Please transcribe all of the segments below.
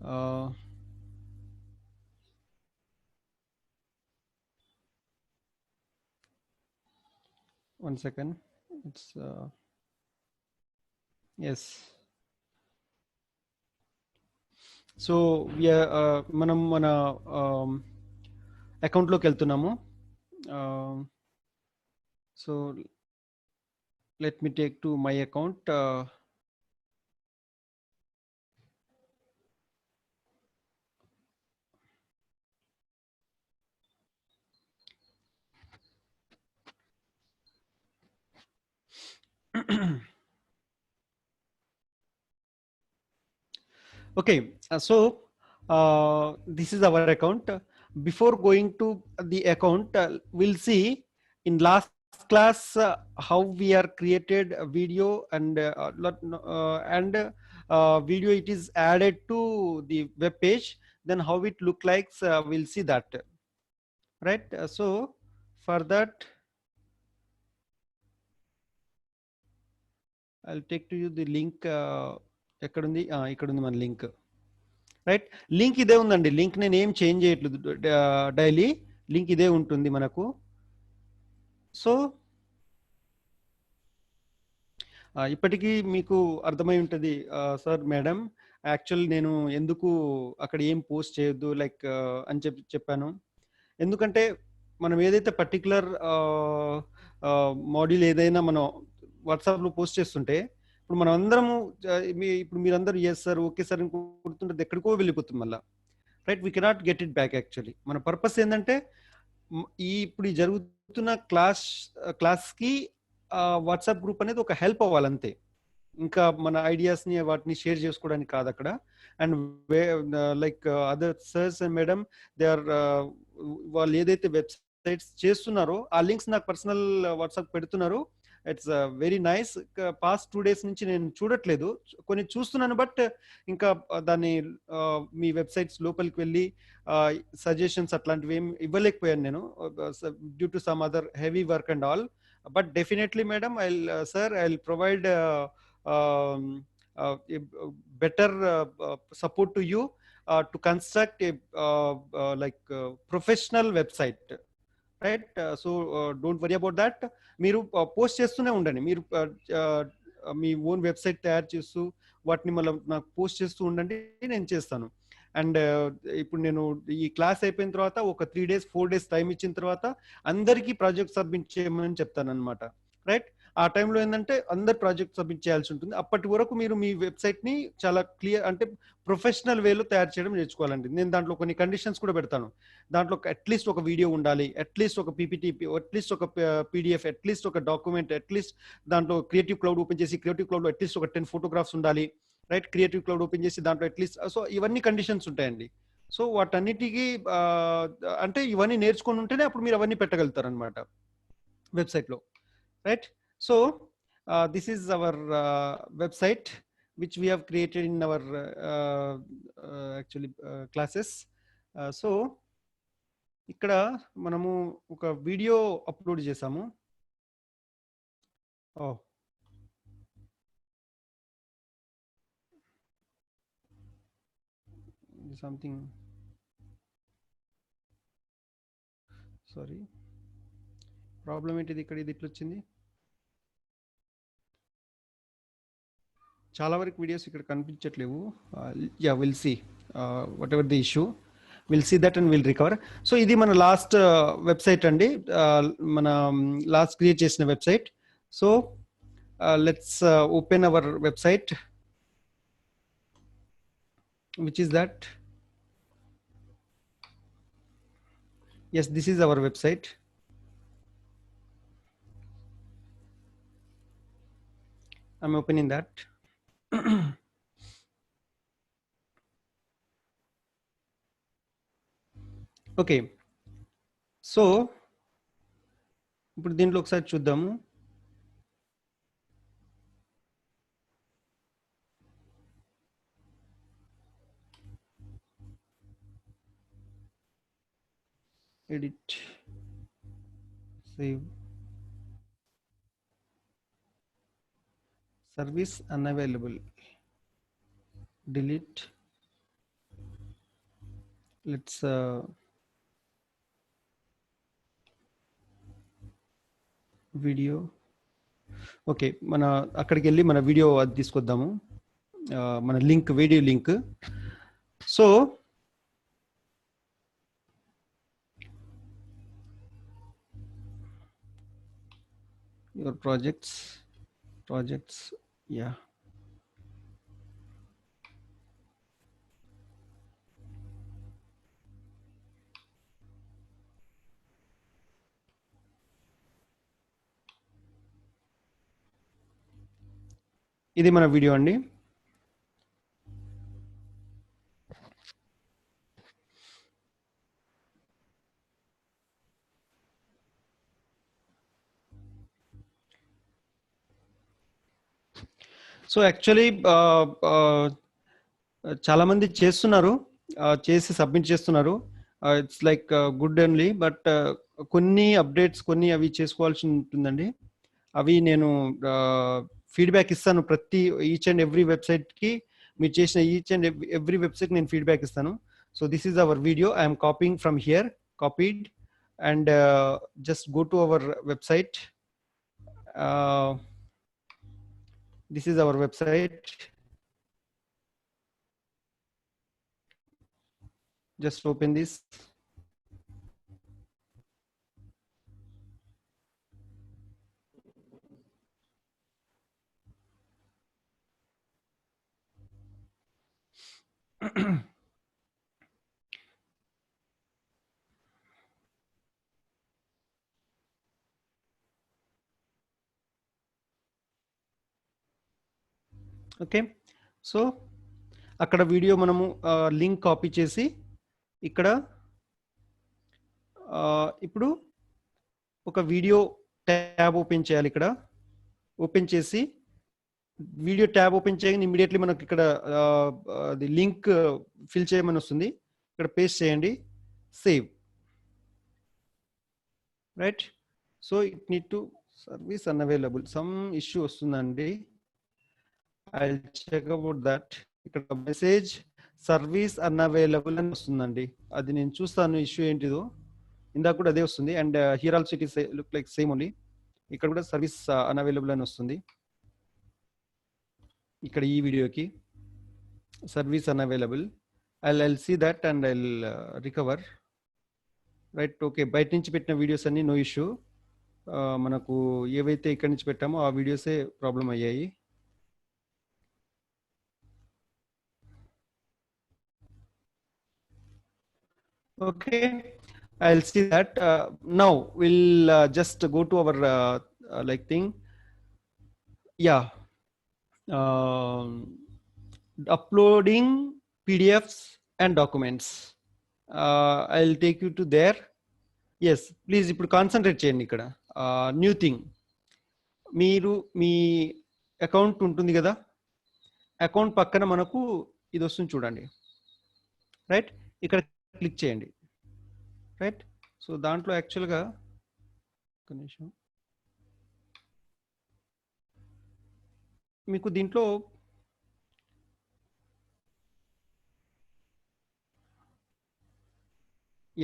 Uh, 1 second. It's yes. So we are మనం మన అకౌంట్లోకి వెళ్తున్నాము. So let me take to my account. Okay, this is our account. Before going to the account, we'll see in last class how we are created a video and video it is added to the web page. Then how it look like, we'll see that, right? So for that, I'll take to you the link. ఎక్కడుంది ఇక్కడుంది మన link, right? Link ఇదే ఉందండి. Link నేను ఏం change చేయట్లేదు, daily link ఇదే ఉంటుంది మనకు. సో ఇప్పటికీ మీకు అర్థమై ఉంటుంది సార్ మేడం, యాక్చువల్ నేను ఎందుకు అక్కడ ఏం పోస్ట్ చేయొద్దు లైక్ అని చెప్పాను. ఎందుకంటే మనం ఏదైతే పర్టికులర్ మాడ్యూల్ ఏదైనా మనం వాట్సాప్లో పోస్ట్ చేస్తుంటే, ఇప్పుడు మనం అందరము ఇప్పుడు మీరందరూ ఎస్ సార్ ఓకే సార్ అని కొడుతుంటే ఎక్కడికో వెళ్ళిపోతుంది మళ్ళీ, right? We cannot get it back. Actually మన పర్పస్ ఏంటంటే ఇప్పుడు జరుగుతున్న క్లాస్కి వాట్సాప్ గ్రూప్ అనేది ఒక హెల్ప్ అవ్వాలంతే. ఇంకా మన ఐడియాస్ని వాటిని షేర్ చేసుకోవడానికి కాదు అక్కడ. And like other sirs and madam, they are వాళ్ళు ఏదైతే వెబ్సైట్స్ చేస్తున్నారో ఆ లింక్స్ నాకు పర్సనల్ వాట్సాప్ పెడుతున్నారు. It's very nice. Past 2 days నుంచి నేను చూడట్లేదు, కొన్ని చూస్తున్నాను, బట్ ఇంకా దాన్ని మీ వెబ్సైట్స్ లోపలికి వెళ్ళి సజెషన్స్ అట్లాంటివి ఏం ఇవ్వలేకపోయాను నేను, due to some other heavy work and all. But definitely madam, I'll provide a better support to you to construct a professional website, right? So don't worry about that. మీరు post చేస్తూనే ఉండండి. మీరు మీ own website తయారు చేస్తూ వాటిని మళ్ళీ నాకు post చేస్తూ ఉండండి, నేను చేస్తాను. అండ్ ఇప్పుడు నేను ఈ క్లాస్ అయిపోయిన తర్వాత ఒక 3 days 4 days టైం ఇచ్చిన తర్వాత అందరికీ ప్రాజెక్ట్ సబ్మిట్ చేయమని చెప్తాను అనమాట, రైట్? ఆ టైంలో ఏంటంటే అందరు ప్రాజెక్ట్ సబ్మిట్ చేయాల్సి ఉంటుంది. అప్పటి వరకు మీరు మీ వెబ్సైట్ని చాలా క్లియర్ అంటే ప్రొఫెషనల్ వేలో తయారు చేయడం నేర్చుకోవాలండి. నేను దాంట్లో కొన్ని కండిషన్స్ కూడా పెడతాను. దాంట్లో అట్లీస్ట్ ఒక వీడియో ఉండాలి, అట్లీస్ట్ ఒక పీపీటీ, అట్లీస్ట్ ఒక పీడిఎఫ్, అట్లీస్ట్ ఒక డాక్యుమెంట్, అట్లీస్ట్ దాంట్లో క్రియేటివ్ క్లౌడ్ ఓపెన్ చేసి క్రియేటివ్ క్లౌడ్లో అట్లీస్ట్ ఒక 10 photographs ఉండాలి, రైట్? క్రియేటివ్ క్లౌడ్ ఓపెన్ చేసి దాంట్లో అట్లీస్ట్, సో ఇవన్నీ కండిషన్స్ ఉంటాయండి. సో వాటన్నిటికీ అంటే ఇవన్నీ నేర్చుకొని ఉంటేనే అప్పుడు మీరు అవన్నీ పెట్టగలుగుతారు అనమాట వెబ్సైట్లో, right? So this is our website which we have created in our actually classes. So ఇక్కడ మనము ఒక వీడియో అప్లోడ్ చేసాము. సంథింగ్, సారీ, ప్రాబ్లం ఏంటిది? ఇక్కడ ఇది ఇట్లా వచ్చింది. చాలా వరకు వీడియోస్ ఇక్కడ కనిపించట్లేవు. Yeah, will see what ever the issue, will see that and will recover. So ఇది మన లాస్ట్ వెబ్సైట్ అండి, మన లాస్ట్ క్రియేట్ చేసిన website. So let's open our website, which is that, yes, this is our website. I'm opening that. Okay, so ఇప్పుడు దీంట్లో ఒకసారి చూద్దాము. Edit, save, service unavailable, delete, let's video. Okay, మన అక్కడికి వెళ్ళి మన వీడియో అది తీసుకొద్దాము, మన link, video link. So your projects, yeah. ఇది మన వీడియో అండి. సో యాక్చువల్లీ చాలా మంది చేస్తున్నారు, చేసి సబ్మిట్ చేస్తున్నారు. It's like good only, but కొన్ని అప్డేట్స్, కొన్ని అవి చేసుకోవాల్సి ఉంటుందండి. అవి నేను ఫీడ్బ్యాక్ ఇస్తాను ప్రతి ఈచ్ అండ్ ఎవ్రీ వెబ్సైట్కి. మీరు చేసిన ఈచ్ అండ్ ఎవ్రీ వెబ్సైట్ నేను ఫీడ్బ్యాక్ ఇస్తాను. So this is hour video, I'm copying from here, copied, and just go to our website. This is our website. Just open this. Okay, so అక్కడ video మనము link copy చేసి ఇక్కడ ఇప్పుడు ఒక video tab open చేయాలి. ఇక్కడ open చేసి video tab open చేయగానే ఇమీడియట్లీ మనకి ఇక్కడ అది లింక్ ఫిల్ చేయమని వస్తుంది. ఇక్కడ పేస్ట్ చేయండి, save. Right, so it need to service unavailable, some issue వస్తుందండి. I'll check about that. ఇక్కడ మెసేజ్ సర్వీస్ అన్అవైలబుల్ అని వస్తుందండి. అది నేను చూస్తాను ఇష్యూ ఏంటిదో. ఇందాక కూడా అదే వస్తుంది, and here also it is look like same only. ఇక్కడ కూడా సర్వీస్ అన్అవైలబుల్ అని వస్తుంది. ఇక్కడ ఈ వీడియోకి service unavailable. I'll see that and I'll recover. Right, okay. బయట నుంచి పెట్టిన వీడియోస్ అన్ని నో ఇష్యూ. మనకు ఏవైతే ఇక్కడి నుంచి పెట్టామో ఆ వీడియోసే ప్రాబ్లం అయ్యాయి. Okay, I'll see that. Now we'll just go to our like thing. Yeah, uploading PDFs and documents. I'll take you to there. Yes, please ఇప్పుడు కాన్సన్ట్రేట్ చేయండి. ఇక్కడ న్యూ థింగ్, మీరు మీ అకౌంట్ ఉంటుంది కదా, అకౌంట్ పక్కన మనకు ఇది వస్తుంది చూడండి. రైట్, ఇక్కడ క్లిక్ చేయండి. రైట్, సో దాంట్లో యాక్చువల్గా ఒక నిమిషం, మీకు దీంట్లో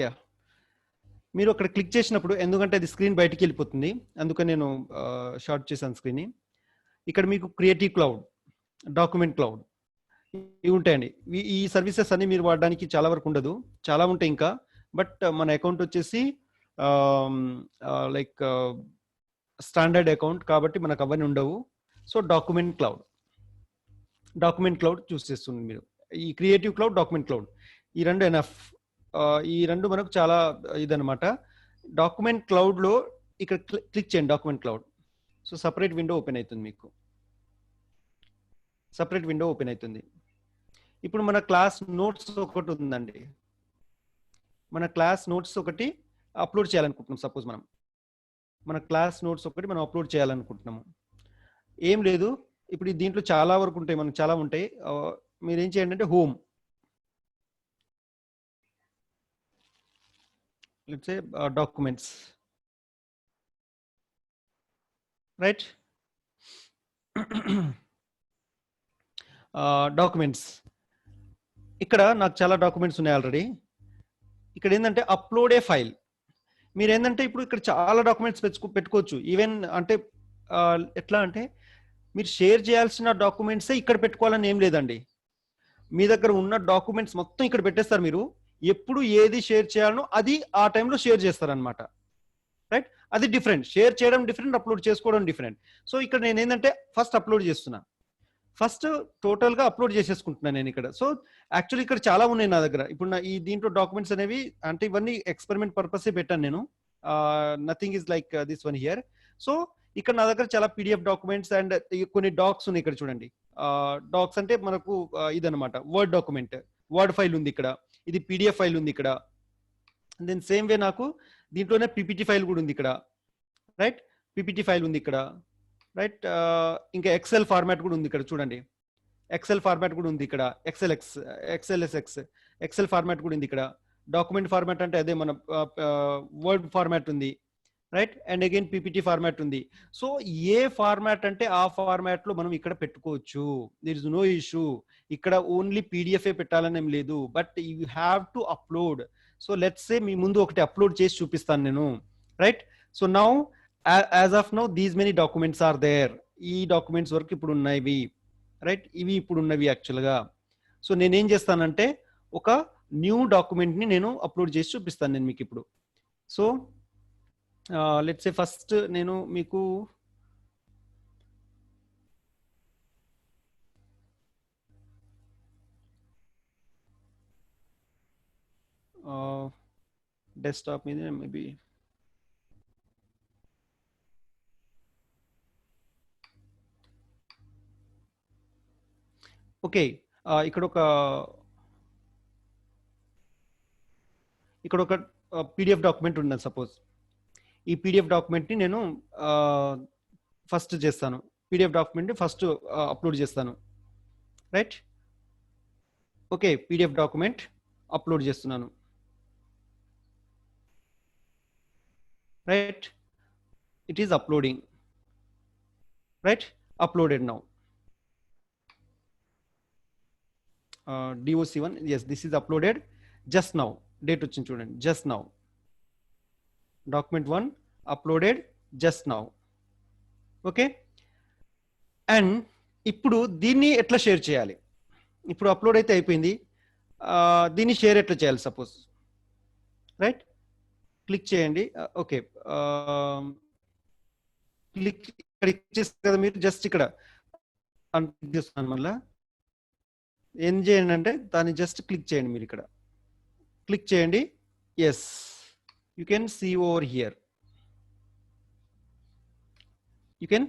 యా, మీరు అక్కడ క్లిక్ చేసినప్పుడు, ఎందుకంటే అది స్క్రీన్ బయటికి వెళ్ళిపోతుంది, అందుకని నేను షార్ట్ చేశాను స్క్రీన్ని. ఇక్కడ మీకు క్రియేటివ్ క్లౌడ్, డాక్యుమెంట్ క్లౌడ్ ఇవి ఉంటాయండి. ఈ సర్వీసెస్ అన్ని మీరు వాడడానికి చాలా వరకు ఉండదు, చాలా ఉంటాయి ఇంకా. బట్ మన అకౌంట్ వచ్చేసి లైక్ స్టాండర్డ్ అకౌంట్ కాబట్టి మనకు అవన్నీ ఉండవు. సో డాక్యుమెంట్ క్లౌడ్ చూస్ చేస్తుంది మీరు. ఈ క్రియేటివ్ క్లౌడ్, డాక్యుమెంట్ క్లౌడ్, ఈ రెండు ఎనఫ్. ఈ రెండు మనకు చాలా ఇదనమాట. డాక్యుమెంట్ క్లౌడ్లో ఇక్కడ క్లిక్ చేయండి, document cloud. So separate window open అవుతుంది మీకు, సపరేట్ విండో ఓపెన్ అవుతుంది. ఇప్పుడు మన క్లాస్ నోట్స్ ఒకటి ఉందండి, మన క్లాస్ నోట్స్ ఒకటి అప్లోడ్ చేయాలనుకుంటున్నాం. సపోజ్ మన క్లాస్ నోట్స్ ఒకటి మనం అప్లోడ్ చేయాలనుకుంటున్నాము. ఏం లేదు, ఇప్పుడు దీంట్లో చాలా వరకు ఉంటాయి, మనకు చాలా ఉంటాయి. మీరు ఏం చేయండి అంటే home, let's say documents. Right, documents. ఇక్కడ నాకు చాలా డాక్యుమెంట్స్ ఉన్నాయి ఆల్రెడీ. ఇక్కడ ఏంటంటే అప్లోడ్ ఏ ఫైల్. మీరు ఏంటంటే ఇప్పుడు ఇక్కడ చాలా డాక్యుమెంట్స్ పెట్టుకోవచ్చు. ఈవెన్ అంటే ఎట్లా అంటే మీరు షేర్ చేయాల్సిన డాక్యుమెంట్సే ఇక్కడ పెట్టుకోవాలని ఏం లేదండి. మీ దగ్గర ఉన్న డాక్యుమెంట్స్ మొత్తం ఇక్కడ పెట్టేస్తారు మీరు. ఎప్పుడు ఏది షేర్ చేయాలనో అది ఆ టైంలో షేర్ చేస్తారనమాట. రైట్? అది డిఫరెంట్. షేర్ చేయడం డిఫరెంట్, అప్లోడ్ చేసుకోవడం డిఫరెంట్. సో ఇక్కడ నేను ఏంటంటే ఫస్ట్ అప్లోడ్ చేస్తున్నా. ఫస్ట్ టోటల్ గా అప్లోడ్ చేసేసుకుంటున్నాను నేను ఇక్కడ. సో యాక్చువల్లీ ఇక్కడ చాలా ఉన్నాయి నా దగ్గర. ఇప్పుడు నా ఈ దీంట్లో డాక్యుమెంట్స్ అనేవి అంటే ఇవన్నీ ఎక్స్పెరిమెంట్ పర్పసే పెట్టాను నేను. Nothing is like this one here. So ఇక్కడ నా దగ్గర చాలా పీడిఎఫ్ డాక్యుమెంట్స్ అండ్ కొన్ని డాక్స్ ఉన్నాయి ఇక్కడ చూడండి. డాక్స్ అంటే మనకు ఇదనమాట వర్డ్ డాక్యుమెంట్, వర్డ్ ఫైల్ ఉంది ఇక్కడ, ఇది పీడిఎఫ్ ఫైల్ ఉంది ఇక్కడ. దెన్ సేమ్ వే నాకు దీంట్లోనే పీపీటీ ఫైల్ కూడా ఉంది ఇక్కడ. రైట్? పీపీటీ ఫైల్ ఉంది ఇక్కడ. రైట్? ఇంకా ఎక్సెల్ ఫార్మాట్ కూడా ఉంది ఇక్కడ చూడండి. ఎక్సెల్ ఫార్మాట్ కూడా ఉంది ఇక్కడ. ఎక్సెల్ఎస్ఎక్స్ ఎక్సెల్ ఫార్మాట్ కూడా ఉంది ఇక్కడ. డాక్యుమెంట్ ఫార్మాట్ అంటే అదే మన వర్డ్ ఫార్మాట్ ఉంది. Right? And again PPT format ఉంది. సో ఏ ఫార్మాట్ అంటే ఆ ఫార్మాట్ లో మనం ఇక్కడ పెట్టుకోవచ్చు. There is no issue. ఇక్కడ ఓన్లీ పీడిఎఫ్ పెట్టాలని ఏం లేదు, but you have to upload. So let's say మీ ముందు ఒకటి అప్లోడ్ చేసి చూపిస్తాను నేను. Right? So now as of now these many documents are there. ఈ డాక్యుమెంట్స్ వరకు ఇప్పుడు ఉన్నవి. రైట్? ఇవి ఇప్పుడు ఉన్నవి యాక్చువల్గా. సో నేనేం చేస్తానంటే ఒక న్యూ డాక్యుమెంట్ ని నేను అప్లోడ్ చేసి చూపిస్తాను నేను మీకు ఇప్పుడు. సో లెట్స్ సే ఫస్ట్ నేను మీకు డెస్క్టాప్ మీద మేబీ ఓకే. ఇక్కడ ఒక పీడిఎఫ్ డాక్యుమెంట్ ఉన్నది సపోజ్. ఈ పీడిఎఫ్ డాక్యుమెంట్ ని నేను ఫస్ట్ చేస్తాను. పీడిఎఫ్ డాక్యుమెంట్ ని ఫస్ట్ అప్లోడ్ చేస్తాను. Right? Okay, PDF document upload చేస్తున్నాను. Right? It is uploading. Right? Uploaded now. DOC1, yes, this is uploaded just now. Date వచ్చింది చూడండి, just now. Document 1 uploaded just now. Okay. And ఇప్పుడు దీన్ని ఎట్లా share చేయాలి? ఇప్పుడు upload అయితే అయిపోయింది. దీన్ని షేర్ ఎట్లా చేయాలి? సపోజ్ రైట్, క్లిక్ చేయండి. ఓకే, క్లిక్ చేస్తారు కదా మీరు. జస్ట్ ఇక్కడ చేస్తున్నాను. మళ్ళీ ఏం చేయండి అంటే దాన్ని జస్ట్ క్లిక్ చేయండి. మీరు ఇక్కడ క్లిక్ చేయండి. Yes, you can see over here. You can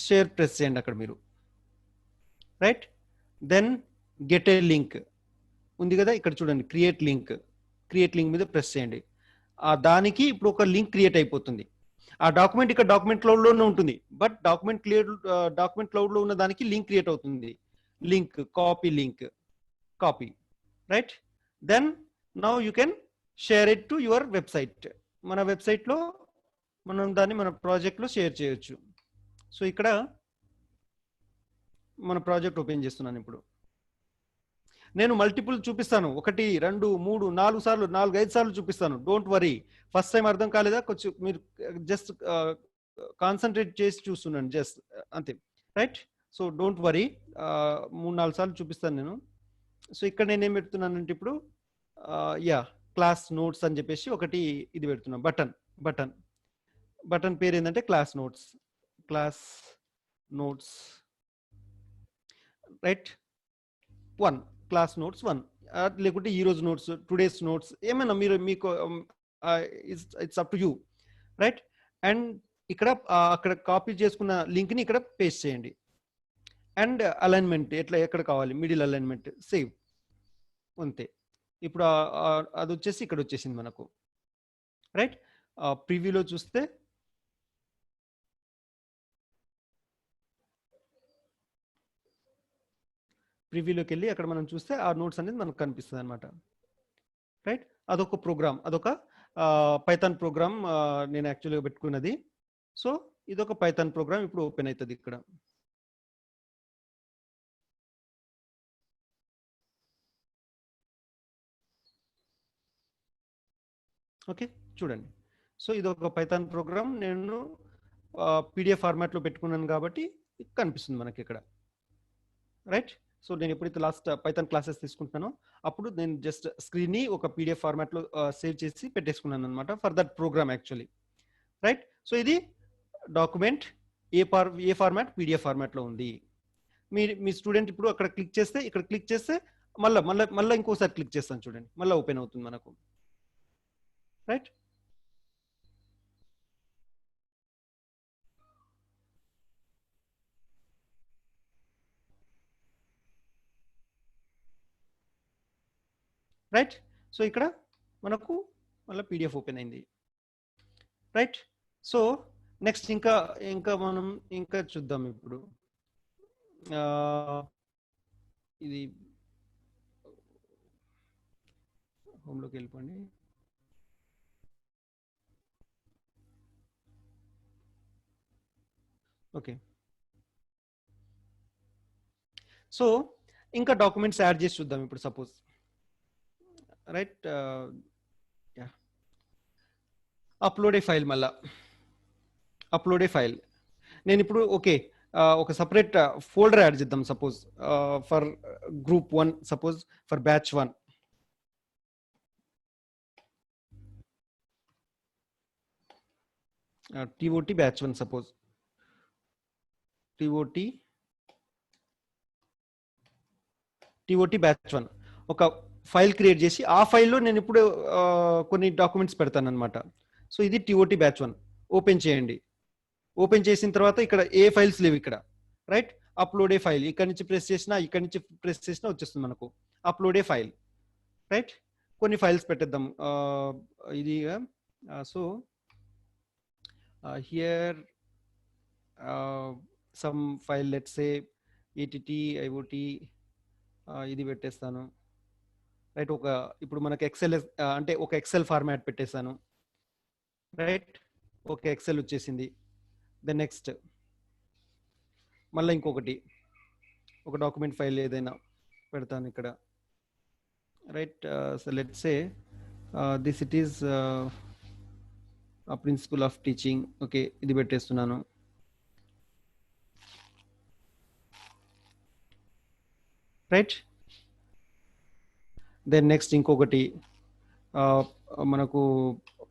share press చేయండి అక్కడ మీరు. Right? Then get a link ఉంది కదా ఇక్కడ చూడండి, క్రియేట్ లింక్ మీద ప్రెస్ చేయండి. దానికి ఇప్పుడు ఒక లింక్ క్రియేట్ అయిపోతుంది. ఆ డాక్యుమెంట్ ఇక్కడ డాక్యుమెంట్ క్లౌడ్ లోనే ఉంటుంది, బట్ డాక్యుమెంట్ క్లౌడ్ లో ఉన్న దానికి లింక్ క్రియేట్ అవుతుంది. Link copy. Right? Then now you can share it to your website. మన వెబ్సైట్ లో మనం దాన్ని మన ప్రాజెక్ట్ లో షేర్ చేయొచ్చు. సో ఇక్కడ మన ప్రాజెక్ట్ ఓపెన్ చేస్తున్నాను. ఇప్పుడు నేను మల్టిపుల్ చూపిస్తాను. 1, 2, 3, 4 సార్లు, 4, 5 సార్లు చూపిస్తాను. Don't worry. ఫస్ట్ టైం అర్థం కాలేదా? కొంచెం మీరు జస్ట్ కాన్సన్ట్రేట్ చేసి చూస్తున్నాను, జస్ట్ అంతే. రైట్? So don't worry. 3, 4 సార్లు చూపిస్తాను నేను. సో ఇక్కడ నేను ఏం పెడుతున్నానంటే ఇప్పుడు క్లాస్ నోట్స్ అని చెప్పేసి ఒకటి ఇది పెడుతున్నాను. బటన్ పేరు ఏంటంటే class notes. Right? 1 class notes 1, లేకుంటే ఈ రోజు నోట్స్, టుడేస్ నోట్స్, ఏమైనా మీకు it's up to you. Right? And ఇక్కడ అక్కడ కాపీ చేసుకున్న లింక్ ని ఇక్కడ పేస్ట్ చేయండి. అండ్ అలైన్మెంట్ ఎక్కడ కావాలి, మిడిల్ అలైన్మెంట్ సేవ్, అంతే. ఇప్పుడు అది వచ్చేసి ఇక్కడ వచ్చేసింది మనకు. రైట్? ప్రివ్యూలో చూస్తే ప్రివ్యూలోకి వెళ్ళి అక్కడ మనం చూస్తే ఆ నోట్స్ అనేది మనకు కనిపిస్తుంది అనమాట. రైట్? అదొక ప్రోగ్రామ్, అదొక పైథాన్ ప్రోగ్రామ్ నేను యాక్చువల్గా పెట్టుకున్నది. సో ఇదొక పైథాన్ ప్రోగ్రామ్ ఇప్పుడు ఓపెన్ అవుతుంది ఇక్కడ. ఓకే, చూడండి. సో ఇది ఒక పైథాన్ ప్రోగ్రామ్ నేను పీడిఎఫ్ ఫార్మాట్లో పెట్టుకున్నాను కాబట్టి కనిపిస్తుంది మనకి ఇక్కడ, రైట్. సో నేను ఎప్పుడైతే లాస్ట్ పైథాన్ క్లాసెస్ తీసుకుంటున్నానో అప్పుడు నేను జస్ట్ స్క్రీన్ని ఒక పీడిఎఫ్ ఫార్మాట్లో సేవ్ చేసి పెట్టేసుకున్నాను అనమాట for that program actually, right. So ఇది డాక్యుమెంట్ ఏ ఫార్మాట్, పీడిఎఫ్ ఫార్మాట్లో ఉంది. మీ స్టూడెంట్ ఇప్పుడు అక్కడ క్లిక్ చేస్తే, ఇక్కడ క్లిక్ చేస్తే మళ్ళీ ఇంకోసారి క్లిక్ చేస్తాను చూడండి, మళ్ళీ ఓపెన్ అవుతుంది మనకు, రైట్. రైట్. సో ఇక్కడ మనకు మళ్ళీ పీడిఎఫ్ ఓపెన్ అయింది, రైట్. సో నెక్స్ట్ ఇంకా ఇంకా మనం ఇంకా చూద్దాం ఇప్పుడు. ఇది హోమ్లోకి వెళ్ళిపోండి. ఓకే, సో ఇంకా డాక్యుమెంట్స్ యాడ్ చేసి చూద్దాం ఇప్పుడు. సపోజ్ రైట్, అప్లోడ్ ఏ ఫైల్, మళ్ళా అప్లోడ్ ఏ ఫైల్. నేను ఇప్పుడు ఓకే ఒక సపరేట్ ఫోల్డర్ యాడ్ చేద్దాం. Suppose for group 1, suppose for batch 1. TOT batch 1, suppose TOT batch 1 ఒక ఫైల్ క్రియేట్ చేసి ఆ ఫైల్లో నేను ఇప్పుడు కొన్ని డాక్యుమెంట్స్ పెడతాను అనమాట. సో ఇది TOT బ్యాచ్ 1. ఓపెన్ చేయండి. ఓపెన్ చేసిన తర్వాత ఇక్కడ ఏ ఫైల్స్ లేవు ఇక్కడ, రైట్. అప్లోడ్ ఏ ఫైల్, ఇక్కడ నుంచి ప్రెస్ చేసినా వచ్చేస్తుంది మనకు అప్లోడ్ ఏ ఫైల్, రైట్. కొన్ని ఫైల్స్ పెట్టేద్దాం ఇది. So here some file, let's say ATT IOT, ఇది పెట్టేస్తాను, రైట్. ఇప్పుడు మనకి ఎక్సెల్ అంటే ఒక ఎక్సెల్ ఫార్మాట్ పెట్టేస్తాను, రైట్. ఓకే, ఎక్సెల్ వచ్చేసింది. దెన్ నెక్స్ట్ మళ్ళీ ఇంకొకటి ఒక డాక్యుమెంట్ ఫైల్ ఏదైనా పెడతాను ఇక్కడ, right. So let's say this it is principle of teaching. Okay, ఇది పెట్టేస్తున్నాను, రైట్. దెన్ నెక్స్ట్ ఇంకొకటి మనకు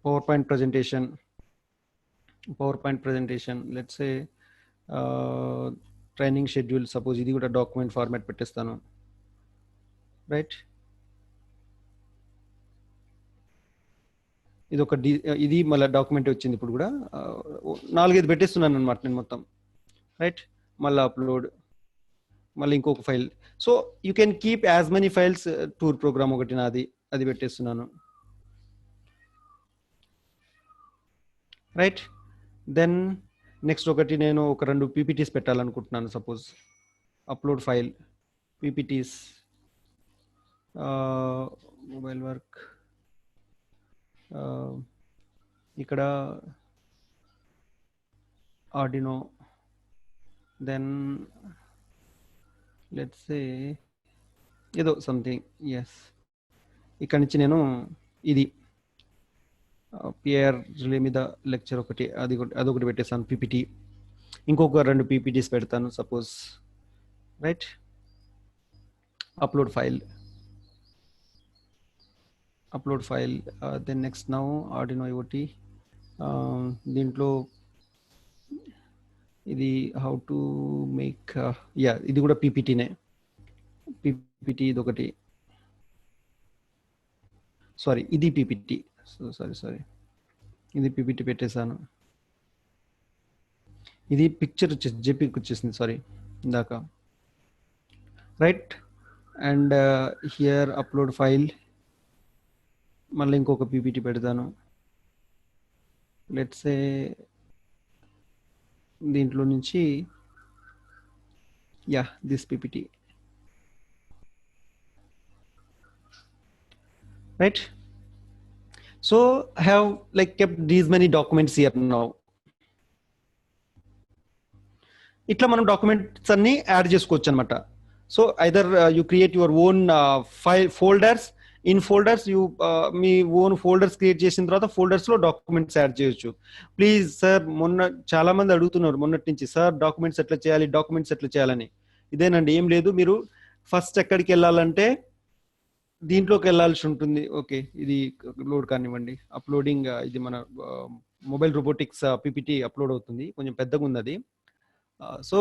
power point presentation, let's say training schedule. Suppose ఇది కూడా డాక్యుమెంట్ ఫార్మాట్ పెట్టేస్తాను, రైట్. ఇది మళ్ళీ డాక్యుమెంట్ వచ్చింది. ఇప్పుడు కూడా 4-5 పెట్టేస్తున్నాను అనమాట నేను మొత్తం, రైట్. మళ్ళీ అప్లోడ్, మళ్ళీ ఇంకొక file. So you can keep as many files. Tour program ఒకటి నాది, అది పెట్టేస్తున్నాను, రైట్. దెన్ నెక్స్ట్ ఒకటి నేను ఒక 2 PPTs పెట్టాలనుకుంటున్నాను. Suppose upload file, PPTs, mobile work, ఇక్కడ ఆర్డినో, దెన్ లెట్స్ సే ఏదో సంథింగ్, ఎస్. ఇక్కడ నుంచి నేను ఇది పిఆర్ రిలే మీద లెక్చర్ ఒకటి, అదొకటి పెట్టేస్తాను PPT. ఇంకొక 2 PPTs పెడతాను suppose, right. Upload file. Then next now Arduino IoT, దీంట్లో ఇది హౌ టు మేక్, ఇది కూడా PPTనే. PPT ఇది ఒకటి, సారీ ఇది PPT, సారీ ఇది PPT పెట్టేశాను. ఇది పిక్చర్ వచ్చేసి JPEG వచ్చేసింది, సారీ ఇందాక, right. And here upload file, మళ్ళీ ఇంకొక PPT పెడతాను. లెట్స్ సే దీంట్లో నుంచి this PPT, right. So I have like kept these many documents here now. ఇట్లా మనం డాక్యుమెంట్స్ అన్ని యాడ్ చేసుకోవచ్చు అనమాట. So either you create your own file folders in folders you me own folders create చేసిన తర్వాత folders లో documents add చేయొచ్చు. Please sir, మొన్న చాలా మంది అడుగుతున్నారు మొన్నటి నుంచి, సార్ డాక్యుమెంట్స్ ఎట్లా చేయాలి, డాక్యుమెంట్స్ ఎట్లా చేయాలని. ఇదేనండి, ఏం లేదు. మీరు ఫస్ట్ ఎక్కడికి వెళ్ళాలంటే దీంట్లోకి వెళ్ళాల్సి ఉంటుంది. ఓకే, ఇది లోడ్ కానివ్వండి. అప్లోడింగ్, ఇది మన మొబైల్ రోబోటిక్స్ పిపిటి అప్లోడ్ అవుతుంది, కొంచెం పెద్దగా ఉంది అది. సో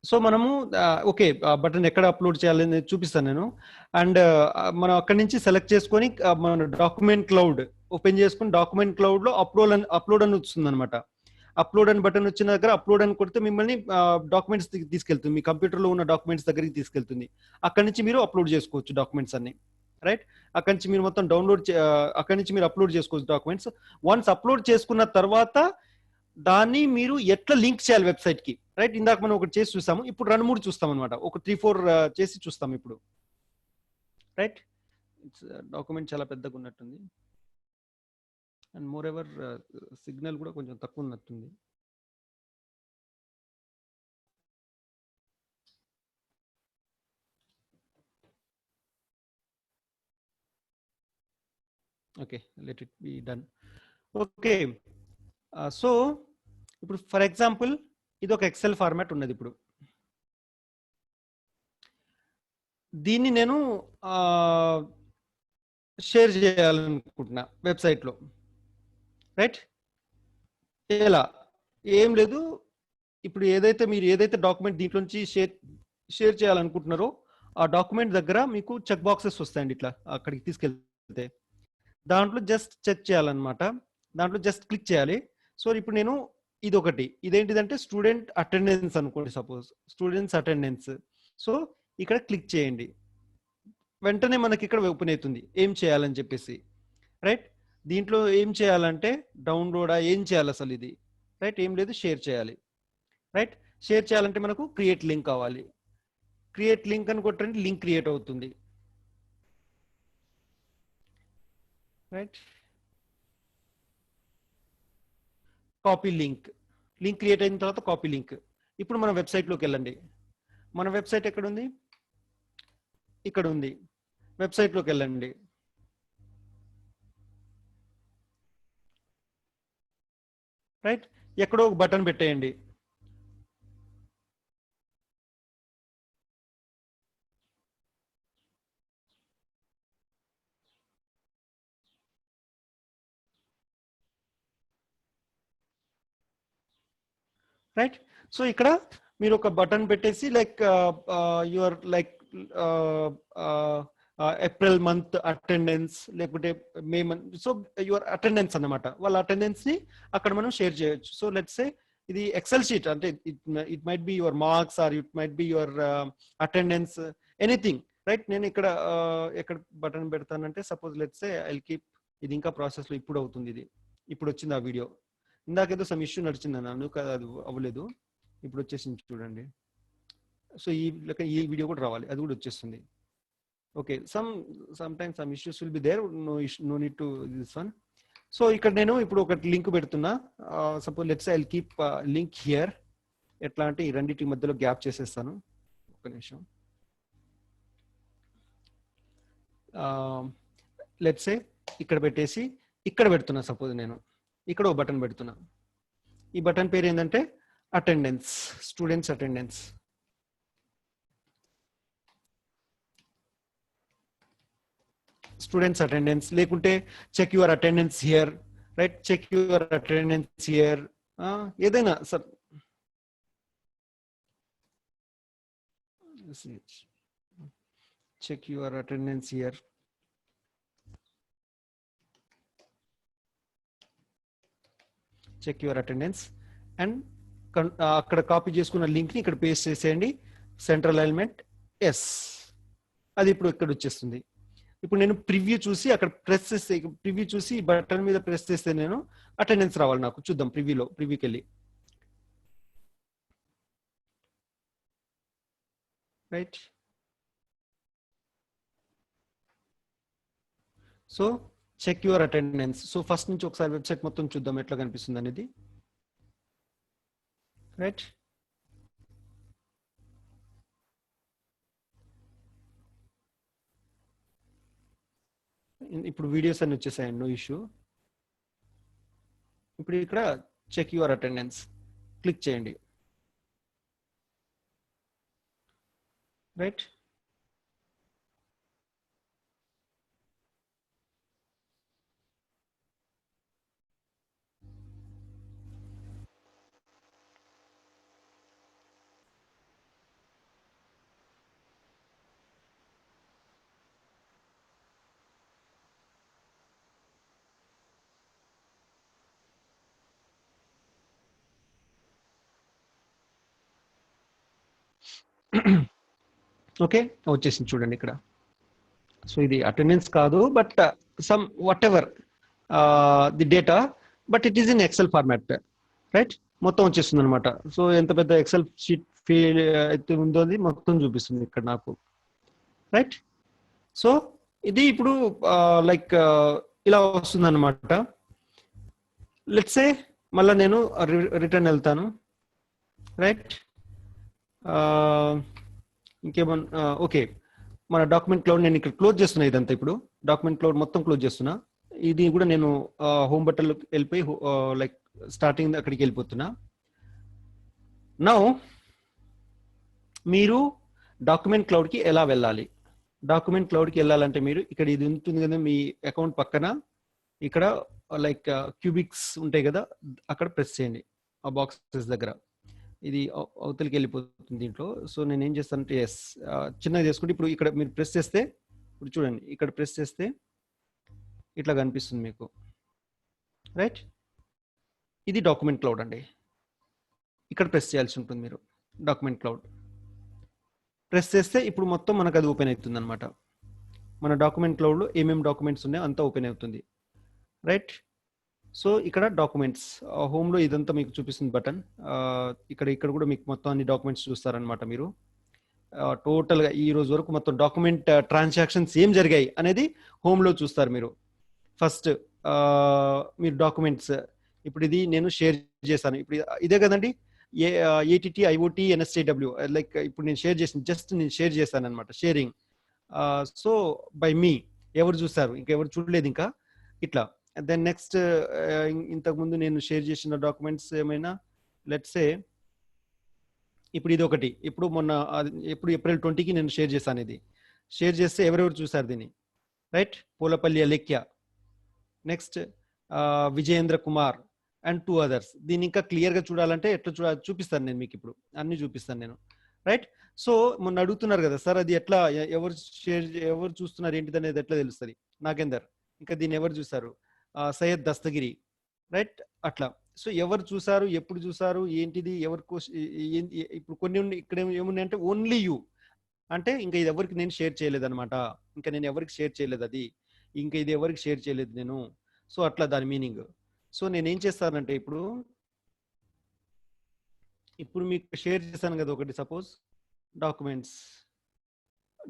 సో మనము ఓకే, బటన్ ఎక్కడ అప్లోడ్ చేయాలని చూపిస్తాను నేను. అండ్ మనం అక్కడి నుంచి సెలెక్ట్ చేసుకొని మన డాక్యుమెంట్ క్లౌడ్ ఓపెన్ చేసుకుని డాక్యుమెంట్ క్లౌడ్ లో అప్లోడ్ అని వస్తుంది అనమాట. అప్లోడ్ అని బటన్ వచ్చిన దగ్గర అప్లోడ్ అని కొడితే మిమ్మల్ని డాక్యుమెంట్స్ తీసుకెళ్తుంది, మీ కంప్యూటర్ లో ఉన్న డాక్యుమెంట్స్ దగ్గరికి తీసుకెళ్తుంది. అక్కడి నుంచి మీరు అప్లోడ్ చేసుకోవచ్చు డాక్యుమెంట్స్ అన్ని. రైట్, అక్కడి నుంచి మీరు మొత్తం అక్కడి నుంచి మీరు అప్లోడ్ చేసుకోవచ్చు డాక్యుమెంట్స్. వన్స్ అప్లోడ్ చేసుకున్న తర్వాత దాన్ని మీరు ఎట్లా లింక్ చేయాలి వెబ్సైట్ కి. రైట్, ఇందాక మనం ఒకటి చేసి చూస్తాము, ఇప్పుడు 2-3 చూస్తాం అనమాట. ఒక 3-4 చేసి చూస్తాం ఇప్పుడు. రైట్, డాక్యుమెంట్ చాలా పెద్దగా ఉన్నట్టుంది. అండ్ మోర్ ఎవర్ సిగ్నల్ కూడా కొంచెం తక్కువ ఉన్నట్టుంది. Okay, let it be done. Okay, so ఇప్పుడు ఫర్ ఎగ్జాంపుల్ ఇది ఒక ఎక్సెల్ ఫార్మాట్ ఉన్నది. ఇప్పుడు దీన్ని నేను షేర్ చేయాలనుకుంటున్నా వెబ్సైట్లో. రైట్, ఎలా? ఏం లేదు, ఇప్పుడు మీరు ఏదైతే డాక్యుమెంట్ దీంట్లో నుంచి షేర్ చేయాలనుకుంటున్నారో ఆ డాక్యుమెంట్ దగ్గర మీకు చెక్ బాక్సెస్ వస్తాయండి. ఇట్లా అక్కడికి తీసుకెళ్తే దాంట్లో జస్ట్ చెక్ చేయాలన్నమాట. దాంట్లో జస్ట్ క్లిక్ చేయాలి. సో ఇప్పుడు నేను ఇది ఒకటి, ఇదేంటిదంటే స్టూడెంట్ అటెండెన్స్ అనుకోండి, సపోజ్ స్టూడెంట్స్ అటెండెన్స్. సో ఇక్కడ క్లిక్ చేయండి, వెంటనే మనకి ఇక్కడ ఓపెన్ అవుతుంది ఏం చేయాలని చెప్పేసి. రైట్, దీంట్లో ఏం చేయాలంటే డౌన్లోడా, ఏం చేయాలి అసలు ఇది? రైట్, ఏం లేదు, షేర్ చేయాలి. రైట్, షేర్ చేయాలంటే మనకు క్రియేట్ లింక్ కావాలి. క్రియేట్ లింక్ అని కొట్టండి, లింక్ క్రియేట్ అవుతుంది. రైట్, కాపీ లింక్ క్రియేట్ అయిన తర్వాత కాపీ లింక్. ఇప్పుడు మన వెబ్సైట్లోకి వెళ్ళండి. మన వెబ్సైట్ ఎక్కడ ఉంది? ఇక్కడ ఉంది. వెబ్సైట్లోకి వెళ్ళండి. రైట్, ఎక్కడో ఒక బటన్ పెట్టేయండి. రైట్, సో ఇక్కడ మీరు ఒక బటన్ పెట్టేసి like your like April month attendance, లేకపోతే May month, so your attendance అన్నమాట. వాళ్ళ అటెండెన్స్ ని అక్కడ మనం షేర్ చేయొచ్చు. సో లెట్స్ సే ఇది ఎక్సెల్ షీట్, అంటే it might be your marks or it might be your attendance, anything. Right, నేను ఇక్కడ ఎక్కడ బటన్ పెడతానంటే suppose let's say I keep, ఇది ఇంకా ప్రాసెస్ లో ఇప్పుడు అవుతుంది. ఇది ఇప్పుడు వచ్చింది ఆ వీడియో. ఇందాకేదో సమ్ ఇష్యూ నడిచింది అన్నాను కదా, అది అవ్వలేదు. ఇప్పుడు వచ్చేసింది చూడండి. సో ఈ వీడియో కూడా రావాలి, అది కూడా వచ్చేస్తుంది. Okay, some some issues will be there, no need to this one. So ఇక్కడ నేను ఇప్పుడు ఒక లింక్ పెడుతున్నా. Suppose let's I keep link here. ఎట్లా అంటే ఈ రెండింటి మధ్యలో గ్యాప్ చేసేస్తాను. ఒక నిమిషం. లెట్స్ సే ఇక్కడ పెట్టేసి ఇక్కడ పెడుతున్నా. సపోజ్ నేను ఇక్కడ ఒక బటన్ పెడుతున్నా. ఈ బటన్ పేరు ఏంటంటే attendance, students attendance. Students attendance లేకుంటే check your attendance here. Right, check your attendance here, ఏదైనా sir. Check your attendance here. Check your attendance and అక్కడ కాపీ చేసుకున్న లింక్ ని ఇక్కడ పేస్ట్ చేసేయండి. సెంట్రల్ ఎలిమెంట్ ఎస్, అది ఇప్పుడు ఇక్కడ వచ్చేస్తుంది. ఇప్పుడు నేను ప్రివ్యూ చూసి అక్కడ ప్రెస్ చేస్తే, ప్రివ్యూ చూసి బటన్ మీద ప్రెస్ చేస్తే నేను అటెండెన్స్ రావాలి నాకు. చూద్దాం ప్రివ్యూకి వెళ్ళి. Right, so check your attendance. So first నుంచి ఒకసారి వెబ్సైట్ మొత్తం చూద్దాం ఎట్లా కనిపిస్తుంది అనేది. రైట్, ఇప్పుడు వీడియోస్ అన్ని వచ్చేసాయండి, నో ఇష్యూ. ఇప్పుడు ఇక్కడ చెక్ యువర్ అటెండెన్స్ క్లిక్ చేయండి. రైట్. ఓకే, వచ్చేసింది చూడండి ఇక్కడ. సో ఇది అటెండెన్స్ కాదు, but some what ever the data, but it is in Excel format. Right, మొత్తం వచ్చేస్తుంది అనమాట. సో ఎంత పెద్ద ఎక్సెల్ షీట్ ఫీల్ అయితే ఉందో అది మొత్తం చూపిస్తుంది ఇక్కడ నాకు. రైట్. సో ఇది ఇప్పుడు లైక్ ఇలా వస్తుంది అనమాట. లెట్స్ సే మళ్ళీ నేను రిటర్న్ వెళ్తాను. రైట్. ఇంకేమన్నా ఓకే, మన డాక్యుమెంట్ క్లౌడ్ నేను ఇక్కడ క్లోజ్ చేస్తున్నా. ఇదంతా ఇప్పుడు డాక్యుమెంట్ క్లౌడ్ మొత్తం క్లోజ్ చేస్తున్నా. ఇది కూడా నేను హోమ్ బటన్లో వెళ్ళిపోయి లైక్ స్టార్టింగ్ అక్కడికి వెళ్ళిపోతున్నా. నౌ మీరు డాక్యుమెంట్ క్లౌడ్కి ఎలా వెళ్ళాలి? డాక్యుమెంట్ క్లౌడ్కి వెళ్ళాలంటే మీరు ఇక్కడ ఇది ఉంటుంది కదా మీ అకౌంట్ పక్కన, ఇక్కడ లైక్ క్యూబిక్స్ ఉంటాయి కదా, అక్కడ ప్రెస్ చేయండి ఆ బాక్సెస్ దగ్గర. ఇది అవతలికి వెళ్ళిపోతుంది దీంట్లో. సో నేను ఏం చేస్తానంటే ఎస్ చిన్నగా చేసుకుంటే ఇప్పుడు ఇక్కడ మీరు ప్రెస్ చేస్తే, ఇప్పుడు చూడండి ఇక్కడ ప్రెస్ చేస్తే ఇట్లా కనిపిస్తుంది మీకు. రైట్. ఇది డాక్యుమెంట్ క్లౌడ్ అండి. ఇక్కడ ప్రెస్ చేయాల్సి ఉంటుంది మీరు. డాక్యుమెంట్ క్లౌడ్ ప్రెస్ చేస్తే ఇప్పుడు మొత్తం మనకు అది ఓపెన్ అవుతుంది అనమాట. మన డాక్యుమెంట్ క్లౌడ్లో ఏమేమి డాక్యుమెంట్స్ ఉన్నాయో అంతా ఓపెన్ అవుతుంది. రైట్. సో ఇక్కడ డాక్యుమెంట్స్ హోమ్లో ఇదంతా మీకు చూపిస్తుంది బటన్. ఇక్కడ కూడా మీకు మొత్తం అన్ని డాక్యుమెంట్స్ చూస్తారనమాట మీరు. టోటల్గా ఈ రోజు వరకు మొత్తం డాక్యుమెంట్ ట్రాన్సాక్షన్స్ ఏం జరిగాయి అనేది హోమ్లో చూస్తారు మీరు. ఫస్ట్ మీరు డాక్యుమెంట్స్, ఇప్పుడు ఇది నేను షేర్ చేశాను. ఇప్పుడు ఇదే కదండి ఏటీటీ ఐఓటీ ఎన్ఎస్ఏడబ్ల్యూ, లైక్ ఇప్పుడు నేను షేర్ చేసిన జస్ట్ నేను షేర్ చేశాను అనమాట. షేరింగ్ సో బై మీ, ఎవరు చూస్తారు? ఇంకెవరు చూడలేదు ఇంకా. ఇట్లా దెన్ నెక్స్ట్ ఇంతకుముందు నేను షేర్ చేసిన డాక్యుమెంట్స్ ఏమైనా లెట్స్ సే ఇప్పుడు ఇది ఒకటి, ఇప్పుడు మొన్న ఇప్పుడు ఏప్రిల్ 20కి నేను షేర్ చేశాను. ఇది షేర్ చేస్తే ఎవరెవరు చూసారు దీన్ని? Right. Polapalli Alekhya, next Vijayendra Kumar and 2 others. దీన్ని ఇంకా క్లియర్గా చూడాలంటే ఎట్లా చూపిస్తాను నేను మీకు, ఇప్పుడు అన్ని చూపిస్తాను నేను. రైట్. సో మొన్న అడుగుతున్నారు కదా సార్ అది ఎట్లా ఎవరు చూస్తున్నారు ఏంటిది అనేది ఎట్లా తెలుస్తుంది? నాగేందర్, ఇంకా దీన్ని ఎవరు చూసారు? సయ్యద్ దస్తగిరి. రైట్. అట్లా. సో ఎవరు చూసారు, ఎప్పుడు చూసారు, ఏంటిది, ఎవరి ఇప్పుడు కొన్ని ఇక్కడ ఏమున్నాయి అంటే ఓన్లీ యూ, అంటే ఇంకా ఇది ఎవరికి నేను షేర్ చేయలేదు అనమాట. ఇంకా నేను ఎవరికి షేర్ చేయలేదు, అది ఇంకా ఇది ఎవరికి షేర్ చేయలేదు నేను. సో అట్లా దాని మీనింగ్. సో నేనేం చేస్తానంటే ఇప్పుడు మీకు షేర్ చేశాను కదా ఒకటి, సపోజ్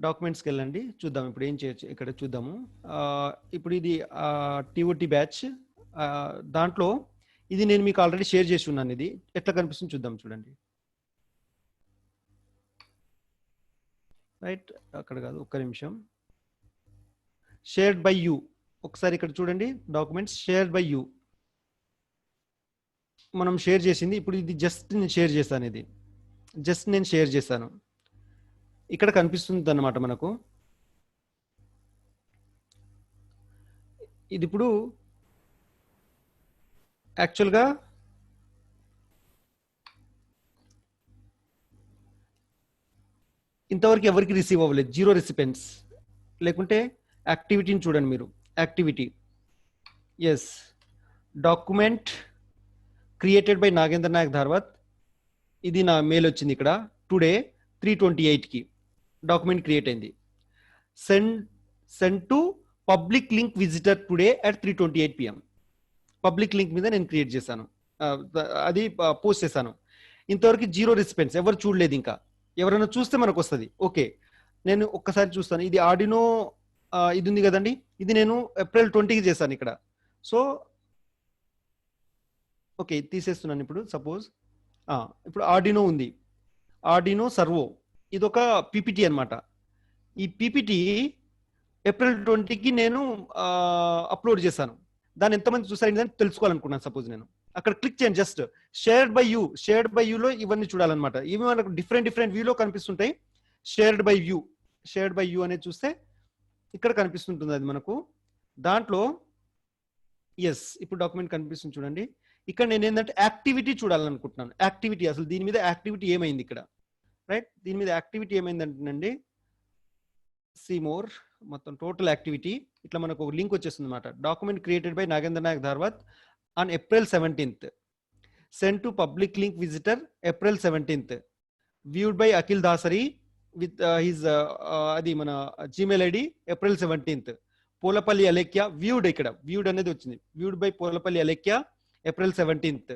డాక్యుమెంట్స్కి వెళ్ళండి, చూద్దాం ఇప్పుడు ఏం చేయొచ్చు. ఇక్కడ చూద్దాము. ఇప్పుడు ఇది టీఓటీ బ్యాచ్, దాంట్లో ఇది నేను మీకు ఆల్రెడీ షేర్ చేసి ఉన్నాను. ఇది ఎట్లా కనిపిస్తుంది చూద్దాం, చూడండి. రైట్, అక్కడ కాదు, ఒక్క నిమిషం. షేర్డ్ బై యూ, ఒకసారి ఇక్కడ చూడండి. డాక్యుమెంట్స్ షేర్డ్ బై యూ మనం షేర్ చేసింది. ఇప్పుడు ఇది జస్ట్ నేను షేర్ చేశాను, ఇది జస్ట్ నేను షేర్ చేశాను. ఇక్కడ కనిపిస్తుంది అన్నమాట మనకు. ఇది ఇప్పుడు యాక్చువల్గా ఇంతవరకు ఎవరికి రిసీవ్ అవ్వలేదు, 0 రెసిపెంట్స్. లేకుంటే యాక్టివిటీని చూడండి మీరు, activities, document created by Nagendra Nayak Dharavath. ఇది నా మెయిల్ వచ్చింది ఇక్కడ. టుడే 3:28కి డాక్యుమెంట్ క్రియేట్ అయింది. Send to public link visitor today at 3:28 PM. Public link మీద నేను క్రియేట్ చేశాను, అది పోస్ట్ చేశాను. ఇంతవరకు 0 రెస్పాన్స్, ఎవరు చూడలేదు. ఇంకా ఎవరైనా చూస్తే మనకు వస్తుంది. ఓకే, నేను ఒక్కసారి చూస్తాను. ఇది ఆర్డినో ఇది ఉంది కదండి, ఇది నేను ఏప్రిల్ 20కి చేశాను ఇక్కడ. సో ఓకే, తీసేస్తున్నాను ఇప్పుడు. సపోజ్ ఇప్పుడు ఆర్డినో ఉంది, ఆర్డినో సర్వో, ఇది ఒక పీపీటీ అనమాట. ఈ పీపీటీ ఏప్రిల్ 20కి నేను అప్లోడ్ చేశాను. దాన్ని ఎంతమంది చూసారు తెలుసుకోవాలనుకున్నాను. సపోజ్ నేను అక్కడ క్లిక్ చేయండి, జస్ట్ షేర్డ్ బై యూలో ఇవన్నీ చూడాలన్నమాట. ఇవి మనకు డిఫరెంట్ వ్యూలో కనిపిస్తుంటాయి. షేర్డ్ బై యూ అనేది చూస్తే ఇక్కడ కనిపిస్తుంటుంది అది మనకు. దాంట్లో ఎస్, ఇప్పుడు డాక్యుమెంట్ కనిపిస్తుంది చూడండి. ఇక్కడ నేను ఏంటంటే యాక్టివిటీ చూడాలనుకుంటున్నాను. యాక్టివిటీ, అసలు దీని మీద యాక్టివిటీ ఏమైంది ఇక్కడ, రైట్? దీని మీద యాక్టివిటీ ఏమైందంటేనండి, సీ మోర్, మొత్తం టోటల్ యాక్టివిటీ ఇట్లా మనకు ఒక లింక్ వచ్చేస్తుంది అనమాట. Document created by Nagendra Nayak Dharavath on April 17th, send to public link visitor April 17th, viewed by Akhil Dasari with his అది మన Gmail ID April 17th, Polapalli Alekhya viewed, ఇక్కడ వ్యూడ్ అనేది వచ్చింది, viewed by Polapalli Alekhya April 17th,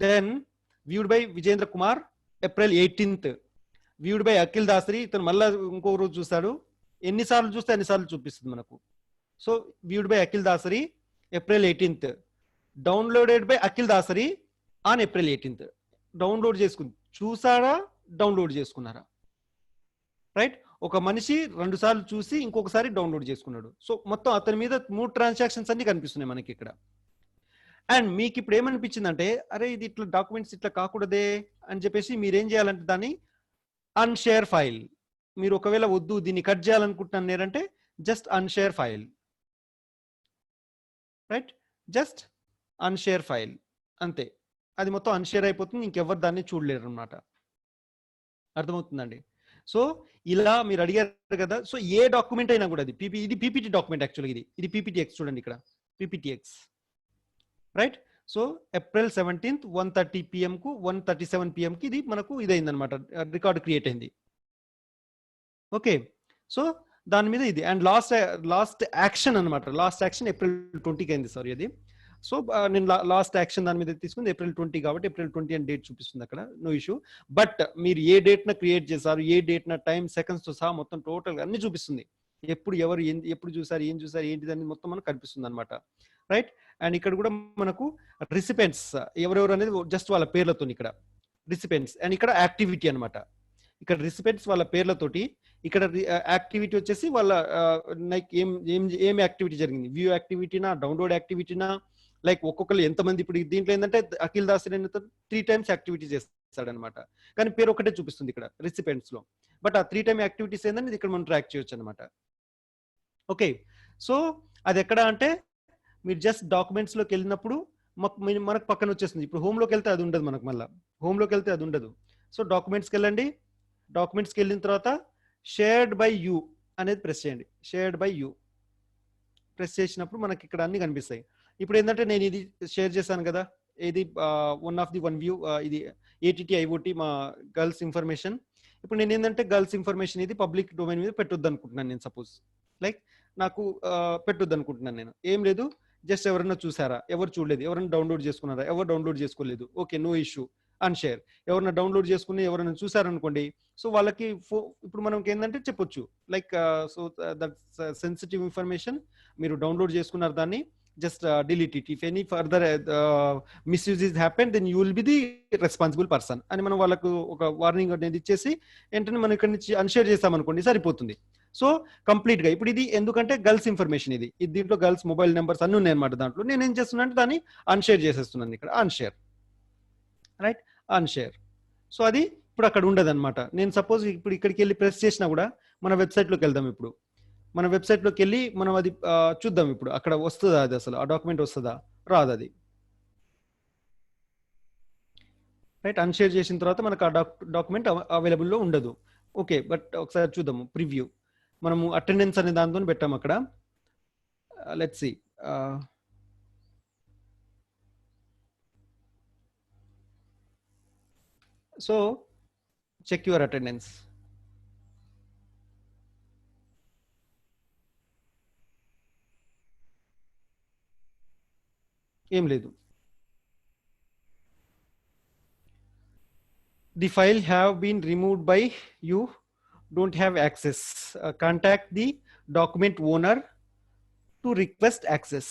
then viewed by Vijendra Kumar April 18th, viewed by Akhil Dasari, ఇతను మళ్ళీ ఇంకో రోజు చూస్తాడు, ఎన్నిసార్లు చూస్తే అన్నిసార్లు చూపిస్తుంది మనకు. So viewed by Akhil Dasari April 18th, downloaded by Akhil Dasari on April 18th. Download చేసుకుంది, చూసారా, డౌన్లోడ్ చేసుకున్నారా, రైట్? ఒక మనిషి 2 సార్లు చూసి ఇంకొకసారి డౌన్లోడ్ చేసుకున్నాడు. సో మొత్తం అతని మీద 3 ట్రాన్సాక్షన్స్ అన్ని కనిపిస్తున్నాయి మనకి ఇక్కడ. అండ్ మీకు ఇప్పుడు ఏమనిపించిందంటే, అరే ఇది ఇట్లా డాక్యుమెంట్స్ ఇట్లా కాకూడదే అని చెప్పేసి మీరేం చేయాలంటే దాన్ని అన్షేర్ ఫైల్. మీరు ఒకవేళ వద్దు దీన్ని కట్ చేయాలనుకుంటున్నారు అంటే just unshare file, right? Just unshare file, అంతే. అది మొత్తం అన్షేర్ అయిపోతుంది, ఇంకెవరు దాన్ని చూడలేరు అన్నమాట. అర్థమవుతుందండి? సో ఇలా మీరు అడిగారు కదా. సో ఏ డాక్యుమెంట్ అయినా కూడా ఇది పీపీటీ డాక్యుమెంట్ యాక్చువల్గా, ఇది పీపీటీఎక్స్ చూడండి ఇక్కడ, పీపీటీఎక్స్, right? So April 17th 1:30 PM కు 1:37 PM కి ఇది మనకు ఇదైంది అనమాట, రికార్డ్ క్రియేట్ అయింది. ఓకే, సో దాని మీద ఇది. అండ్ లాస్ట్ యాక్షన్ అనమాట, లాస్ట్ యాక్షన్ April 20కి అయింది, సారీ అది. సో నేను లాస్ట్ యాక్షన్ దాని మీద తీసుకుంది April 20 కాబట్టి April 20 అని డేట్ చూపిస్తుంది అక్కడ, నో ఇష్యూ. బట్ మీరు ఏ డేట్న క్రియేట్ చేశారు, ఏ డేట్న, టైం, సెకండ్స్తో సహా మొత్తం టోటల్ అన్ని చూపిస్తుంది. ఎప్పుడు ఎవరు ఎప్పుడు చూసారు, ఏం చూసారు, ఏంటిది అని మొత్తం మనకు కనిపిస్తుంది అనమాట, రైట్? అండ్ ఇక్కడ కూడా మనకు రిసిపెంట్స్ ఎవరెవరు అనేది జస్ట్ వాళ్ళ పేర్లతో ఇక్కడ రిసిపెంట్స్, అండ్ ఇక్కడ యాక్టివిటీ అనమాట. ఇక్కడ రిసిపెంట్స్ వాళ్ళ పేర్లతోటి, ఇక్కడ యాక్టివిటీ వచ్చేసి వాళ్ళ లైక్ ఏం యాక్టివిటీ జరిగింది, వ్యూ యాక్టివిటీనా, డౌన్లోడ్ యాక్టివిటీనా, లైక్ ఒక్కొక్కరు ఎంతమంది. ఇప్పుడు దీంట్లో ఏంటంటే అఖిల్ దాస్ 3 times యాక్టివిటీ చేస్తాడనమాట, కానీ పేరు ఒకటే చూపిస్తుంది ఇక్కడ రిసిపెంట్స్ లో. బట్ ఆ 3 time యాక్టివిటీస్ ఏంటంటే ఇక్కడ మనం ట్రాక్ చేయొచ్చు అనమాట. ఓకే, సో అది ఎక్కడ అంటే మీరు జస్ట్ డాక్యుమెంట్స్ లోకి వెళ్ళినప్పుడు మనకు పక్కన వచ్చేస్తుంది. ఇప్పుడు హోమ్ లోకి వెళ్తే అది ఉండదు మనకు, మళ్ళీ హోమ్ లోకి వెళ్తే అది ఉండదు. సో డాక్యుమెంట్స్కి వెళ్ళండి, డాక్యుమెంట్స్కి వెళ్ళిన తర్వాత షేర్డ్ బై యూ అనేది ప్రెస్ చేయండి. షేర్డ్ బై యూ ప్రెస్ చేసినప్పుడు మనకి ఇక్కడ అన్ని కనిపిస్తాయి. ఇప్పుడు ఏంటంటే నేను ఇది షేర్ చేశాను కదా, ఇది వన్ వ్యూ, ఇది ATT IoT మా గర్ల్స్ ఇన్ఫర్మేషన్. ఇప్పుడు నేను ఏంటంటే గర్ల్స్ ఇన్ఫర్మేషన్ ఇది పబ్లిక్ డొమైన్ మీద పెట్టొద్దు అనుకుంటున్నాను నేను. సపోజ్ లైక్ నాకు పెట్టొద్దు అనుకుంటున్నాను నేను. ఏం లేదు, జస్ట్ ఎవరైనా చూసారా, ఎవరు చూడలేదు, ఎవరైనా డౌన్లోడ్ చేసుకున్నారా, ఎవరు డౌన్లోడ్ చేసుకోలేదు, ఓకే, నో ఇష్యూ, అన్షేర్. ఎవరైనా డౌన్లోడ్ చేసుకుని ఎవరైనా చూసారనుకోండి, సో వాళ్ళకి ఇప్పుడు మనకి ఏంటంటే చెప్పొచ్చు like, so that sensitive information, మీరు డౌన్లోడ్ చేసుకున్నారు దాన్ని, just delete it. If any further misuses happen, then you will be the responsible person అని మనం వాళ్ళకు ఒక వార్నింగ్ అనేది ఇచ్చేసి వెంటనే మనం ఇక్కడ నుంచి అన్షేర్ చేస్తామనుకోండి, సరిపోతుంది. సో కంప్లీట్ గా ఇప్పుడు ఇది ఎందుకంటే గర్ల్స్ ఇన్ఫర్మేషన్, ఇది దీంట్లో గర్ల్స్ మొబైల్ నెంబర్స్ అన్ని ఉన్నాయన్నమాట. దాంట్లో నేను ఏం చేస్తున్నా అంటే దాన్ని అన్షేర్ చేసేస్తున్నాను ఇక్కడ, అన్షేర్, రైట్? అన్షేర్. సో అది ఇప్పుడు అక్కడ ఉండదు అనమాట. నేను సపోజ్ ఇప్పుడు ఇక్కడికి వెళ్ళి ప్రెస్ చేసినా కూడా మన వెబ్సైట్లోకి వెళ్దాం. ఇప్పుడు మన వెబ్సైట్లోకి వెళ్ళి మనం అది చూద్దాం. ఇప్పుడు అక్కడ వస్తుందా అది, అసలు ఆ డాక్యుమెంట్ వస్తుందా, రాదు అది, రైట్? అన్షేర్ చేసిన తర్వాత మనకు ఆ డాక్యుమెంట్ అవైలబుల్లో ఉండదు. ఓకే, బట్ ఒకసారి చూద్దాము ప్రివ్యూ. మనము అటెండెన్స్ అనే దాంతో పెట్టాము అక్కడ. Let's see. So check your attendance. ఏం లేదు. The file have been removed by you, don't have access. Contact the document owner to request access,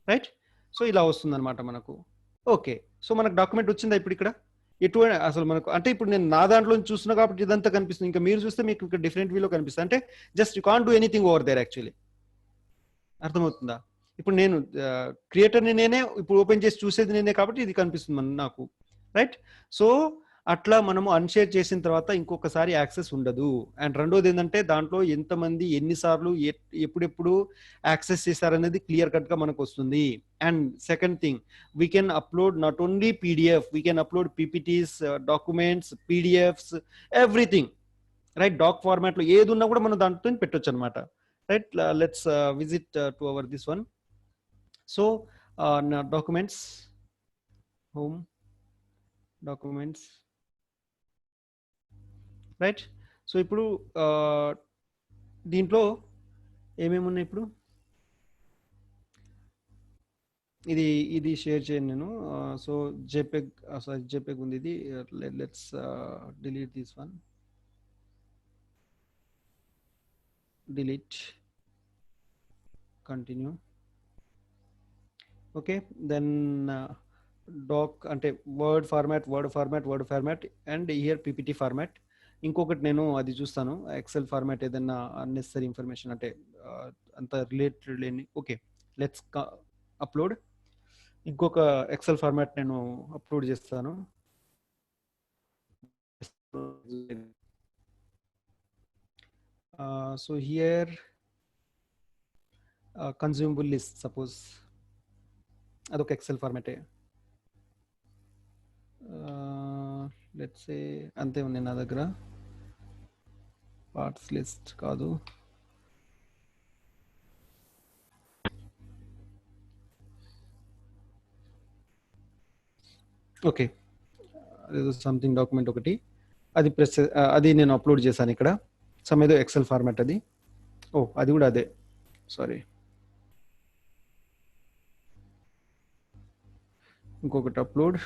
right? So ఇలా వస్తుంది అనమాట మనకు. ఓకే, సో మనకు డాక్యుమెంట్ వచ్చిందా ఇప్పుడు ఇక్కడ? ఎటువంటి అసలు మనకు అంటే ఇప్పుడు నేను నా దాంట్లో చూస్తున్నా కాబట్టి ఇదంతా కనిపిస్తుంది, ఇంకా మీరు చూస్తే మీకు ఇంకా డిఫరెంట్ వ్యూలో కనిపిస్తుంది. అంటే just you can't do anything over there actually. అర్థమవుతుందా? ఇప్పుడు నేను క్రియేటర్ని నేనే, ఇప్పుడు ఓపెన్ చేసి చూసేది నేనే కాబట్టి ఇది కనిపిస్తుంది నాకు, రైట్? సో అట్లా మనము అన్షేర్ చేసిన తర్వాత ఇంకొకసారి యాక్సెస్ ఉండదు. అండ్ రెండోది ఏంటంటే దాంట్లో ఎంతమంది ఎన్నిసార్లు ఎప్పుడెప్పుడు యాక్సెస్ చేశారనేది క్లియర్ కట్ గా మనకు వస్తుంది. And second thing, we can upload not only PDF, we can upload PPTs, documents, PDFs, everything, right? Doc format లో ఏది ఉన్నా కూడా మనం దాంట్లో పెట్టొచ్చు అనమాట, right? Let's visit to our this one. So documents, home, documents, right? So ఇప్పుడు దీంట్లో ఏమేమి ఉన్నాయి ఇప్పుడు, ఇది షేర్ చేయను నేను. సో జేపెగ్, సారీ జేపెగ్ ఉంది ఇది. Let's delete this one, delete, continue. Okay, then doc అంటే word format, and here PPT format. ఇంకొకటి నేను అది చూస్తాను, ఎక్సెల్ ఫార్మాట్, ఏదైనా అన్నెసరీ ఇన్ఫర్మేషన్ అంటే అంత రిలేటెడ్ లేని. Okay, let's upload. ఇంకొక ఎక్సెల్ ఫార్మాట్ నేను అప్లోడ్ చేస్తాను. So here consumable list, suppose అదొక ఎక్సెల్ ఫార్మాటే. లెట్స్ సే అంతే ఉన్నాయి నా దగ్గర. పార్ట్స్ లిస్ట్ కాదు, ఓకే, సంథింగ్ డాక్యుమెంట్ ఒకటి, అది ప్రెస్, అది నేను అప్లోడ్ చేశాను ఇక్కడ. ఏదో ఎక్సెల్ ఫార్మాట్ అది. ఓ అది కూడా అదే, సారీ. ఇంకొకటి అప్లోడ్.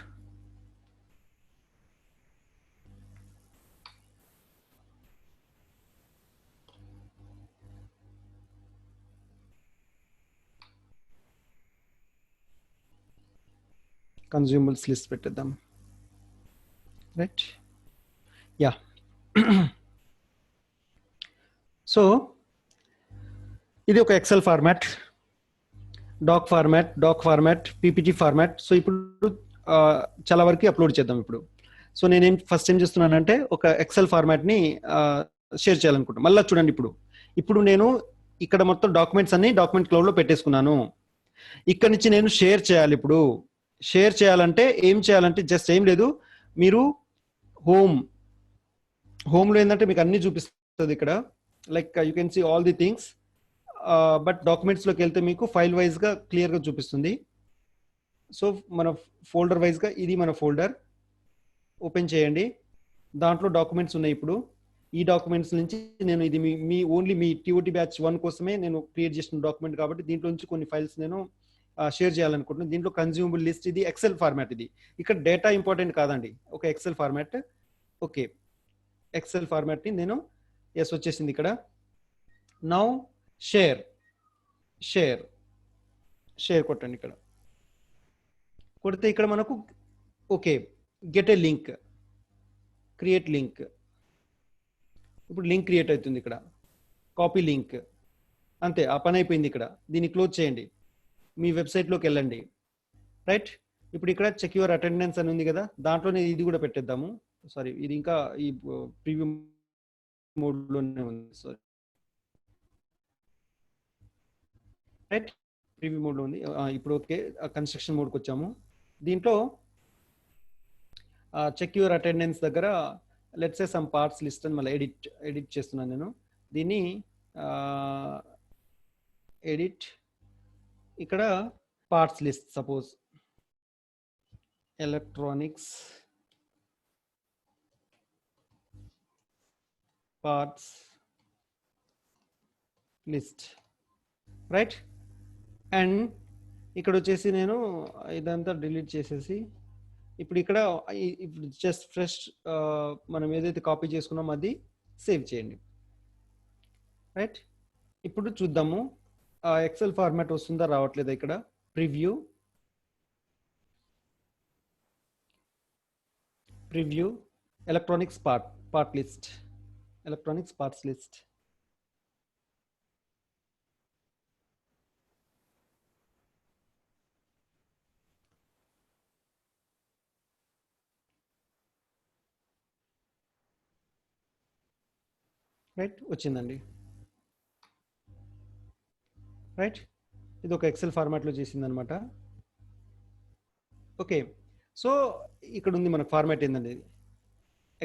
కన్జ్యూమబుల్స్ లిస్ట్ పెట్టేద్దాం, రైట్? యా. సో ఇది ఒక Excel format, doc format, PPT format. So ఇప్పుడు చాలా వరకు అప్లోడ్ చేద్దాం ఇప్పుడు. సో నేనేం ఫస్ట్ ఏం చేస్తున్నానంటే ఒక ఎక్సెల్ ఫార్మాట్ని షేర్ చేయాలనుకుంటున్నాను. మళ్ళీ చూడండి, ఇప్పుడు నేను ఇక్కడ మొత్తం డాక్యుమెంట్స్ అన్ని డాక్యుమెంట్ క్లౌడ్లో పెట్టేసుకున్నాను. ఇక్కడ నుంచి నేను షేర్ చేయాలి. ఇప్పుడు షేర్ చేయాలంటే ఏం చేయాలంటే జస్ట్ ఏం లేదు, మీరు హోమ్లో ఏంటంటే మీకు అన్ని చూపిస్తుంది ఇక్కడ, like you can see all the things. But డాక్యుమెంట్స్లోకి వెళ్తే మీకు ఫైల్ వైజ్గా క్లియర్గా చూపిస్తుంది. సో మన ఫోల్డర్ వైజ్గా ఇది మన ఫోల్డర్ ఓపెన్ చేయండి. దాంట్లో డాక్యుమెంట్స్ ఉన్నాయి. ఇప్పుడు ఈ డాక్యుమెంట్స్ నుంచి నేను ఇది మీ ఓన్లీ మీ టీఓటీ బ్యాచ్ 1 కోసమే నేను క్రియేట్ చేసిన డాక్యుమెంట్ కాబట్టి దీంట్లో నుంచి కొన్ని ఫైల్స్ నేను షేర్ చేయాలనుకుంటున్నాను. దీంట్లో కన్జ్యూమబుల్ లిస్ట్, ఇది ఎక్సెల్ ఫార్మాట్. ఇది ఇక్కడ డేటా ఇంపార్టెంట్ కాదండి, ఒక ఎక్సెల్ ఫార్మాట్. ఓకే, ఎక్సెల్ ఫార్మాట్ని నేను ఎస్ వచ్చేసింది ఇక్కడ. నౌ షేర్ కొట్టండి. ఇక్కడ కొడితే ఇక్కడ మనకు okay, get a link, create link. ఇప్పుడు లింక్ క్రియేట్ అవుతుంది ఇక్కడ, కాపీ లింక్, అంతే, ఆ పని అయిపోయింది. ఇక్కడ దీన్ని క్లోజ్ చేయండి, మీ వెబ్సైట్లోకి వెళ్ళండి, రైట్? ఇప్పుడు ఇక్కడ చెక్ యువర్ అటెండెన్స్ అని ఉంది కదా, దాంట్లోనే ఇది కూడా పెట్టేద్దాము. సారీ, ఇది ఇంకా ఈ ప్రివ్యూ మోడ్లోనే ఉంది, సారీ, రైట్? ప్రివ్యూ మోడ్లో ఉంది. ఇప్పుడు ఓకే, కన్స్ట్రక్షన్ మోడ్కి వచ్చాము. దీంట్లో చెక్ యువర్ అటెండెన్స్ దగ్గర let's say some parts list అని మళ్ళీ ఎడిట్ చేస్తున్నాను నేను. దీన్ని ఎడిట్, ఇక్కడ parts list, suppose electronics parts list, right? And ఇక్కడ వచ్చేసి నేను ఇదంతా డిలీట్ చేసేసి ఇప్పుడు ఇక్కడ జస్ట్ ఫ్రెష్ మనం ఏదైతే కాపీ చేసుకున్నామో అది సేవ్ చేయండి, రైట్? ఇప్పుడు చూద్దాము ఎక్సెల్ ఫార్మాట్ వస్తుందా రావట్లేదా. ఇక్కడ preview, preview electronics part list, electronics parts list. Right, వచ్చిందండి. రైట్, ఇది ఒక ఎక్సెల్ ఫార్మాట్లో చేసిందనమాట. ఓకే, సో ఇక్కడ ఉంది మనకు ఫార్మాట్ ఏందండి,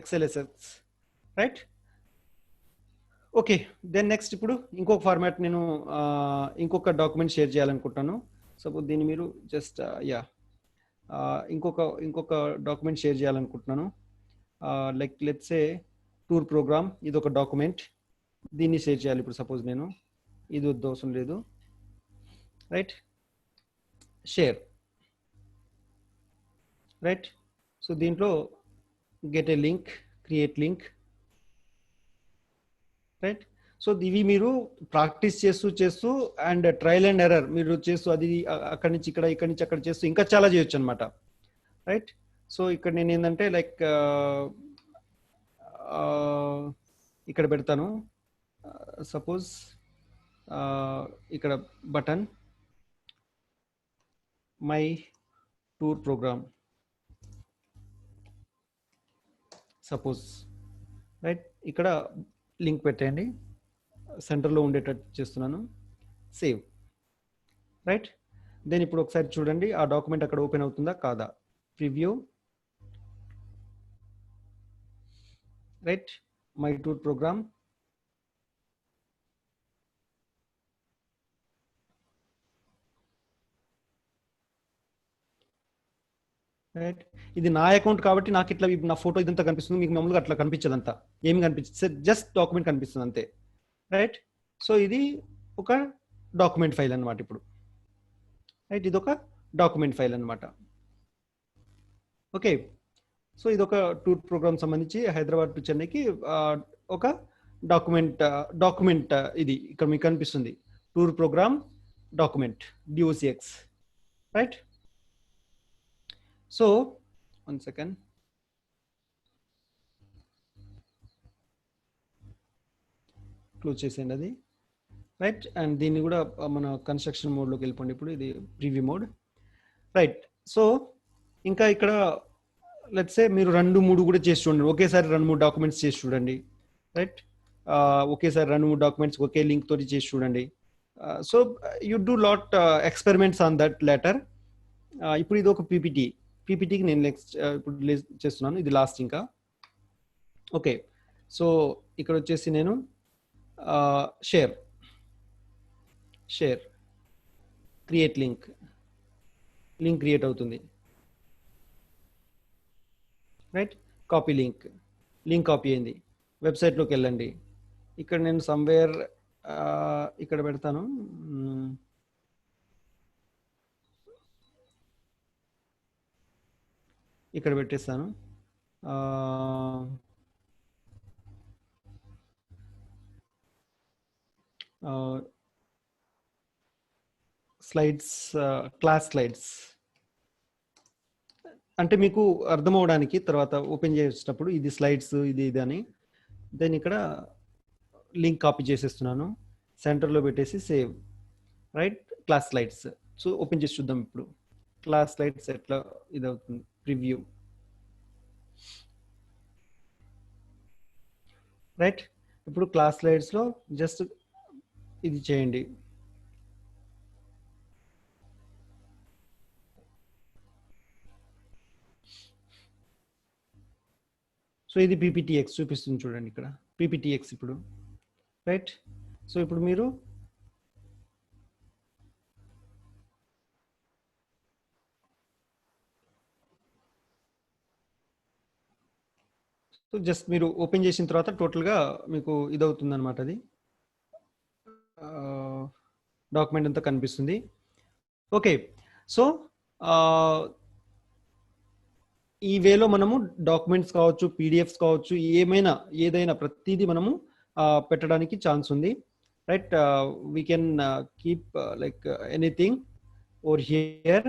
XLSX. Right, okay. Then next ఇప్పుడు ఇంకొక ఫార్మాట్ నేను ఇంకొక డాక్యుమెంట్ షేర్ చేయాలనుకుంటున్నాను. సపోజ్ దీన్ని మీరు జస్ట్ ఇంకొక డాక్యుమెంట్ షేర్ చేయాలనుకుంటున్నాను. Like let's say tour program, ఇది ఒక డాక్యుమెంట్, దీన్ని షేర్ చేయాలి ఇప్పుడు. సపోజ్ నేను ఇది వద్దు, అవసరం లేదు. Right, share. రైట్, సో దీంట్లో get a link, create link. Right, so ఇవి మీరు ప్రాక్టీస్ చేస్తూ అండ్ ట్రయల్ అండ్ ఎర్రర్ మీరు చేస్తూ, అది అక్కడి నుంచి ఇక్కడ, ఇక్కడి నుంచి అక్కడ చేస్తూ ఇంకా చాలా చేయొచ్చు అనమాట. రైట్, సో ఇక్కడ నేను ఏంటంటే లైక్ ఇక్కడ పెడతాను. సపోజ్ ఇక్కడ button my tour program suppose. Right, ఇక్కడ లింక్ పెట్టండి, సెంటర్లో ఉండేటట్టు చేస్తున్నాను. సేవ్. రైట్, దెన్ ఇప్పుడు ఒకసారి చూడండి ఆ డాక్యుమెంట్ అక్కడ ఓపెన్ అవుతుందా కాదా. Preview. Right, my tour program. Right, ఇది నా అకౌంట్ కాబట్టి నాకు ఇట్లా నా ఫోటో ఇదంతా కనిపిస్తుంది, మీకు మామూలుగా అట్లా కనిపించదంతా, ఏమి కనిపించదు, జస్ట్ డాక్యుమెంట్ కనిపిస్తుంది అంతే. రైట్, సో ఇది ఒక డాక్యుమెంట్ ఫైల్ అనమాట ఇప్పుడు. రైట్, ఇది ఒక డాక్యుమెంట్ ఫైల్ అనమాట. ఓకే, సో ఇది ఒక టూర్ ప్రోగ్రామ్ సంబంధించి హైదరాబాద్ టు చెన్నైకి ఒక డాక్యుమెంట్ ఇది ఇక్కడ మీకు కనిపిస్తుంది, tour program document DOCX. Right, so 1 second, close చేసేయండి అది. రైట్, అండ్ దీన్ని కూడా మన కన్స్ట్రక్షన్ మోడ్లోకి వెళ్ళిపోండి. ఇప్పుడు ఇది ప్రివ్యూ మోడ్. రైట్, సో ఇంకా ఇక్కడ లెట్స్ సే మీరు 2-3 కూడా చేసి చూడండి, ఒకేసారి 2-3 డాక్యుమెంట్స్ చేసి చూడండి. రైట్, ఒకేసారి 2-3 డాక్యుమెంట్స్ ఒకే లింక్ తోటి చేసి చూడండి. So you do lot experiments on that letter. ఇప్పుడు ఇది ఒక పీపీటీకి నేను ఇప్పుడు చేస్తున్నాను, ఇది లాస్ట్ ఇంకా. ఓకే, సో ఇక్కడ వచ్చేసి నేను షేర్ క్రియేట్ లింక్ క్రియేట్ అవుతుంది. రైట్, కాపీ లింక్ కాపీ అయింది. వెబ్సైట్లోకి వెళ్ళండి, ఇక్కడ నేను సమ్వేర్ ఇక్కడ పెడతాను. ఇక్కడ పెట్టేస్తాను. స్లైడ్స్, క్లాస్ స్లైడ్స్ అంటే మీకు అర్థం అవడానికి తర్వాత ఓపెన్ చేసేటప్పుడు ఇది స్లైడ్స్ ఇది అని. దెన్ ఇక్కడ లింక్ కాపీ చేసేస్తున్నాను, సెంటర్లో పెట్టేసి save. Right, class slides. So open చేసి చూద్దాం ఇప్పుడు క్లాస్ స్లైడ్స్ ఎట్లా ఇది అవుతుంది. ప్రివ్యూ. రైట్, ఇప్పుడు క్లాస్ స్లైడ్స్లో జస్ట్ ఇది చేయండి. సో ఇది PPTX చూపిస్తుంది చూడండి ఇక్కడ, PPTX ఇప్పుడు. రైట్, సో ఇప్పుడు మీరు సో జస్ట్ మీరు ఓపెన్ చేసిన తర్వాత టోటల్గా మీకు ఇదవుతుంది అనమాట, అది డాక్యుమెంట్ అంతా కనిపిస్తుంది. ఓకే, సో ఈ వేలో మనము డాక్యుమెంట్స్ కావచ్చు, PDFs కావచ్చు, ఏదైనా ప్రతిదీ మనము పెట్టడానికి ఛాన్స్ ఉంది. Right, we can keep like anything over here.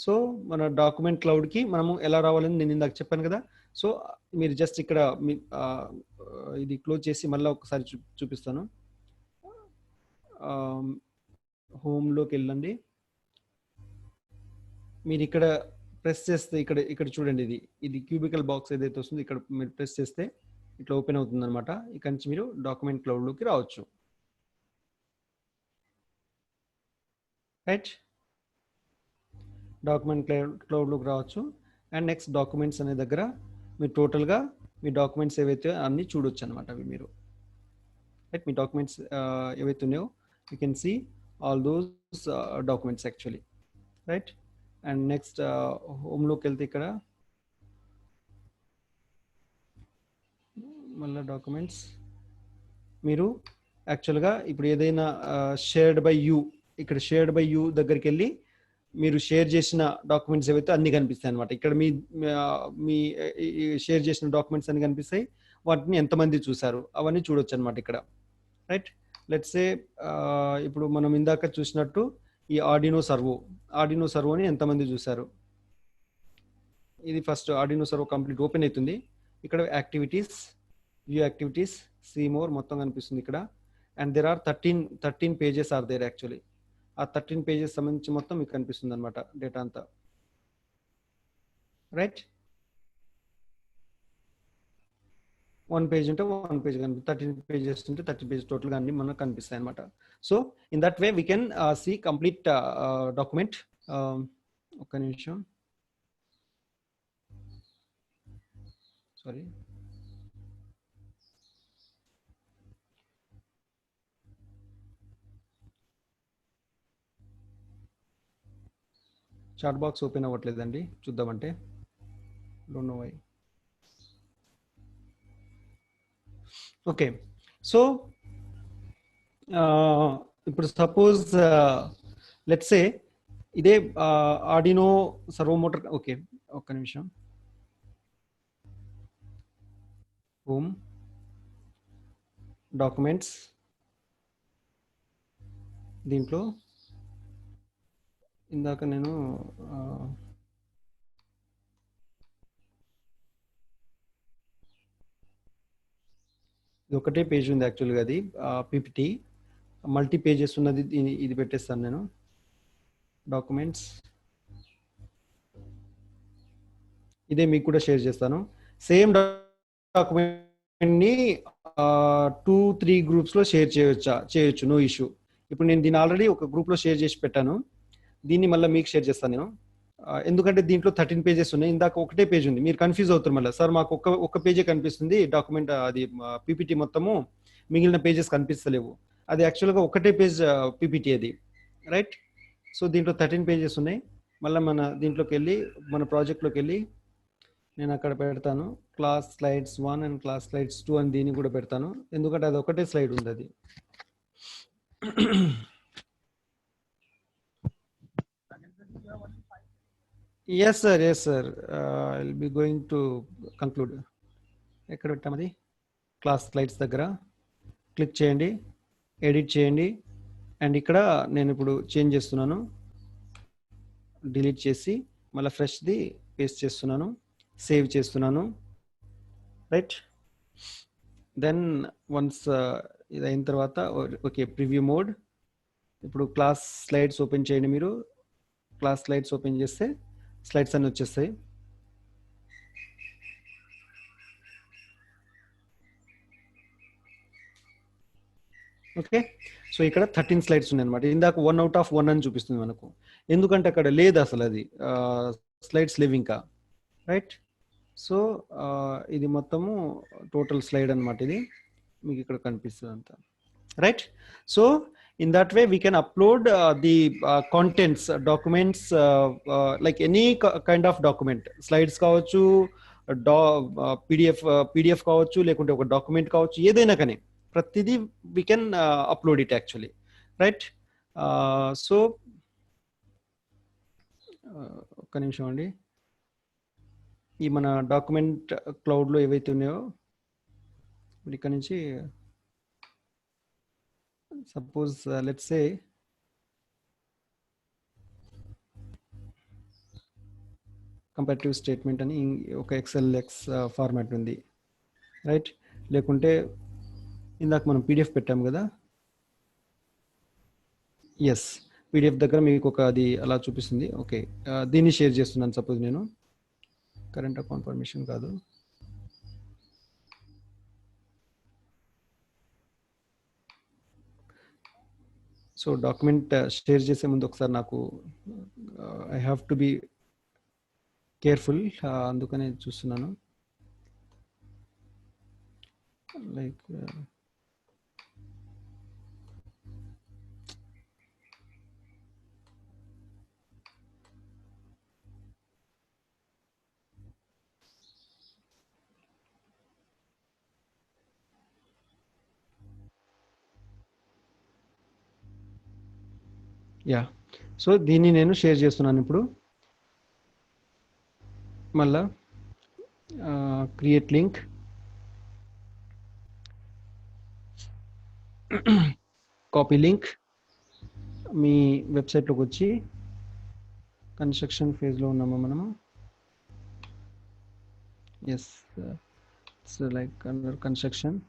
So మన డాక్యుమెంట్ క్లౌడ్కి మనము ఎలా రావాలని నేను ఇందాక చెప్పాను కదా. సో మీరు జస్ట్ ఇక్కడ ఇది క్లోజ్ చేసి మళ్ళీ ఒకసారి చూపిస్తాను. హోమ్లోకి వెళ్ళండి. మీరు ఇక్కడ ప్రెస్ చేస్తే ఇక్కడ చూడండి, ఇది క్యూబికల్ బాక్స్ ఏదైతే వస్తుందో ఇక్కడ మీరు ప్రెస్ చేస్తే ఇట్లా ఓపెన్ అవుతుంది అనమాట. ఇక్కడ నుంచి మీరు డాక్యుమెంట్ క్లౌడ్లోకి రావచ్చు. రైట్, డాక్యుమెంట్ క్లౌడ్లోకి రావచ్చు. అండ్ నెక్స్ట్ డాక్యుమెంట్స్ అనే దగ్గర మీరు టోటల్గా మీ డాక్యుమెంట్స్ ఏవైతే అన్నీ చూడొచ్చు అనమాట. అవి మీరు రైట్, మీ డాక్యుమెంట్స్ ఏవైతే ఉన్నాయో you can see all those documents actually. Right, and next హోమ్లోకి వెళ్తే ఇక్కడ మళ్ళీ డాక్యుమెంట్స్ మీరు యాక్చువల్గా ఇప్పుడు ఏదైనా షేర్డ్ బై యూ, ఇక్కడ షేర్డ్ బై యూ దగ్గరికి వెళ్ళి మీరు షేర్ చేసిన డాక్యుమెంట్స్ ఏవైతే అన్ని కనిపిస్తాయి అనమాట. ఇక్కడ మీ షేర్ చేసిన డాక్యుమెంట్స్ అన్ని కనిపిస్తాయి, వాటిని ఎంతమంది చూసారు అవన్నీ చూడొచ్చు అనమాట ఇక్కడ. రైట్, లెట్స్ సే ఇప్పుడు మనం ఇందాక చూసినట్టు ఈ ఆర్డినో సర్వోని ఎంతమంది చూసారు. ఇది first Arduino servo complete open అవుతుంది. ఇక్కడ activities, view activities, see more మొత్తం కనిపిస్తుంది ఇక్కడ. And there are 13 pages are there actually. ఆ 13 పేజెస్ సంబంధించి మొత్తం మీకు కనిపిస్తుంది అనమాట డేటా అంతా. రైట్, 1 పేజ్ ఉంటే 1 పేజ్ కనిపిస్తుంది, 13 పేజెస్ ఉంటే 13 పేజెస్ టోటల్గా అన్ని మనకు కనిపిస్తాయి అనమాట. So in that way we can see complete document. ఒక్క నిమిషం, సారీ. చాట్ బాక్స్ ఓపెన్ అవ్వట్లేదండి, చూద్దామంటే. Don't know why. Okay, so ఇప్పుడు సపోజ్ లెట్స్ సే ఇదే ఆర్డినో సర్వో మోటార్. ఓకే, ఒక్క నిమిషం. హోమ్, డాక్యుమెంట్స్, దీంట్లో ఇందాక నేను ఇది ఒకటే పేజ్ ఉంది యాక్చువల్గా, అది పీపీటీ. మల్టీ పేజెస్ ఉన్నది, ఇది పెట్టేస్తాను నేను. డాక్యుమెంట్స్ ఇదే మీకు కూడా షేర్ చేస్తాను. సేమ్ డాక్యుమెంట్ని 2-3 గ్రూప్స్లో షేర్ చేయొచ్చు, నో ఇష్యూ. ఇప్పుడు నేను దీన్ని ఆల్రెడీ ఒక గ్రూప్లో షేర్ చేసి పెట్టాను, దీన్ని మళ్ళీ మీకు షేర్ చేస్తాను నేను. ఎందుకంటే దీంట్లో 13 పేజెస్ ఉన్నాయి, ఇందాక ఒకటే పేజ్ ఉంది. మీరు కన్ఫ్యూజ్ అవుతారు మళ్ళీ, సార్ మాకు ఒక్క పేజే కనిపిస్తుంది డాక్యుమెంట్, అది పీపీటీ మొత్తము, మిగిలిన పేజెస్ కనిపిస్తలేవు. అది యాక్చువల్గా ఒకటే పేజ్ పీపీటీ అది. రైట్, సో దీంట్లో 13 పేజెస్ ఉన్నాయి. మళ్ళీ మన దీంట్లోకి వెళ్ళి, మన ప్రాజెక్ట్లోకి వెళ్ళి నేను అక్కడ పెడతాను class slides 1 and class slides 2 అని దీన్ని కూడా పెడతాను, ఎందుకంటే అది ఒకటే స్లైడ్ ఉంది అది. Yes sir, I will be going to conclude. ఎక్కడ పెట్టాం అది? క్లాస్ స్లైడ్స్ దగ్గర క్లిక్ చేయండి, ఎడిట్ చేయండి. అండ్ ఇక్కడ నేను ఇప్పుడు చేంజ్ చేస్తున్నాను, డిలీట్ చేసి మళ్ళీ ఫ్రెష్ది పేస్ట్ చేస్తున్నాను, సేవ్ చేస్తున్నాను. రైట్, దెన్ వన్స్ ఇది అయిన తర్వాత ఓకే, ప్రివ్యూ మోడ్. ఇప్పుడు క్లాస్ స్లైడ్స్ ఓపెన్ చేయండి. మీరు క్లాస్ స్లైడ్స్ ఓపెన్ చేస్తే స్లైడ్స్ అన్ని వచ్చేస్తాయి. ఓకే, సో ఇక్కడ 13 స్లైడ్స్ ఉన్నాయి అనమాట. ఇందాక 1 out of 1 అని చూపిస్తుంది మనకు, ఎందుకంటే అక్కడ లేదు అసలు, అది స్లైడ్స్ లేవు ఇంకా. రైట్, సో ఇది మొత్తము టోటల్ స్లైడ్ అనమాట, ఇది మీకు ఇక్కడ కనిపిస్తుంది అంతా. Right, so in that way we can upload the contents, documents, like any kind of document, slides కావచ్చు, pdf కావచ్చు, లేకుంటే ఒక డాక్యుమెంట్ కావచ్చు, ఏదైనా కానీ ప్రతిదీ we can upload it actually. Right, so ఒక్క నిమిషం అండి. ఈ మన డాక్యుమెంట్ క్లౌడ్లో ఏవైతే ఉన్నాయో ఇక్కడ నుంచి suppose let's say comparative statement అని ఒక ఎక్స్ఎల్ఎక్స్ ఫార్మాట్ ఉంది, రైట్? లేకుంటే ఇందాక మనం పీడిఎఫ్ పెట్టాము కదా, ఎస్, పీడిఎఫ్ దగ్గర మీకు ఒక అది అలా చూపిస్తుంది. ఓకే, దీన్ని షేర్ చేస్తున్నాను. సపోజ్ నేను కరెంట్ అకౌంట్ పర్మిషన్ కాదు, సో డాక్యుమెంట్ షేర్ చేసే ముందు ఒకసారి నాకు I have to be careful, అందుకనే చూస్తున్నాను. లైక్ యా, సో దీన్ని నేను షేర్ చేస్తున్నాను ఇప్పుడు. మళ్ళా క్రియేట్ లింక్, కాపీ లింక్, మీ వెబ్సైట్లోకి వచ్చి కన్స్ట్రక్షన్ ఫేజ్లో ఉన్నామా మనము? Yes, it's like under construction.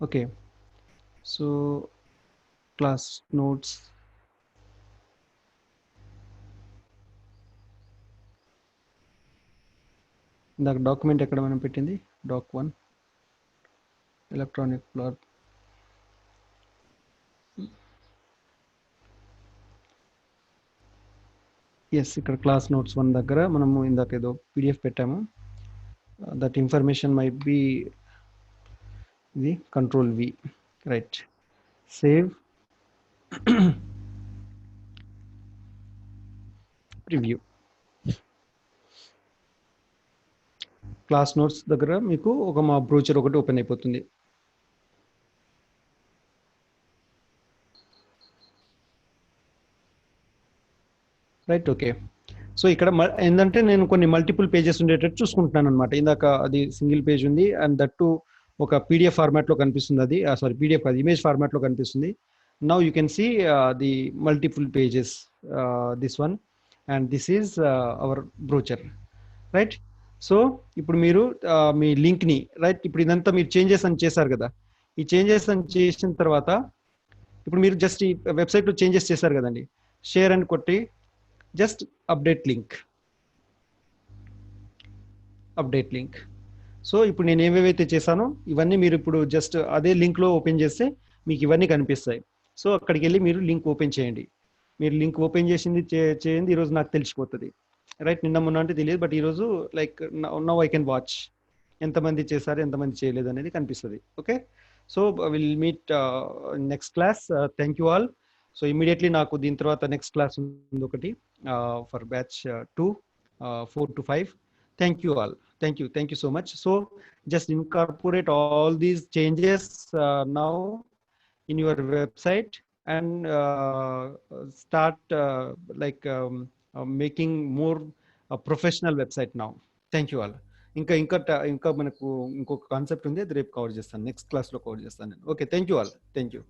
Okay, so class notes, ఇందాక డాక్యుమెంట్ ఎక్కడ మనం పెట్టింది, doc1 ఎలక్ట్రానిక్ ప్లాట్. ఎస్, ఇక్కడ క్లాస్ నోట్స్ 1 దగ్గర మనము ఇందాక ఏదో పీడిఎఫ్ పెట్టాము. దట్ ఇన్ఫర్మేషన్ మైట్ బి ఇది control V, right? Save, preview. Class notes దగ్గర మీకు ఒక మా బ్రోచర్ ఒకటి ఓపెన్ అయిపోతుంది. Right, okay. సో ఇక్కడ ఏంటంటే నేను కొన్ని మల్టిపుల్ పేజెస్ ఉండేటట్టు చూసుకుంటున్నాను అనమాట. ఇందాక అది సింగిల్ పేజ్ ఉంది, అండ్ దట్టు ఒక పీడిఎఫ్ ఫార్మాట్లో కనిపిస్తుంది. అది సారీ, పీడిఎఫ్ అది ఇమేజ్ ఫార్మాట్లో కనిపిస్తుంది. Now you can see the multiple pages, this one and this is our brochure, right? So ఇప్పుడు మీరు మీ లింక్ని, రైట్, ఇప్పుడు ఇదంతా మీరు చేంజెస్ అని చేశారు కదా, ఈ చేంజెస్ అని చేసిన తర్వాత ఇప్పుడు మీరు జస్ట్ ఈ వెబ్సైట్లో చేంజెస్ చేశారు కదండి, షేర్ అని కొట్టి just update link, update link. So ఇప్పుడు నేను ఏవేవైతే చేశానో ఇవన్నీ మీరు ఇప్పుడు జస్ట్ అదే లింక్లో ఓపెన్ చేస్తే మీకు ఇవన్నీ కనిపిస్తాయి. సో అక్కడికి వెళ్ళి మీరు లింక్ ఓపెన్ చేయండి. మీరు లింక్ ఓపెన్ చేసింది చేయండి, ఈరోజు నాకు తెలిసిపోతుంది, రైట్? నిన్న మొన్న అంటే తెలియదు, బట్ ఈరోజు like now I can watch ఎంతమంది చేశారు ఎంతమంది చేయలేదు అనేది కనిపిస్తుంది. Okay, so will meet next class. Thank you all. So immediately నాకు దీని తర్వాత నెక్స్ట్ క్లాస్ ఉంది ఒకటి for batch 2 4 to 5. Thank you all. Thank you so much. So just incorporate all these changes now in your website and start making more a professional website now. Thank you all. ఇంకా మనకు ఇంకొక concept ఉంది, అది రేపు cover చేస్తాను, next క్లాస్లో cover చేస్తాను నేను. Okay, thank you all. Thank you.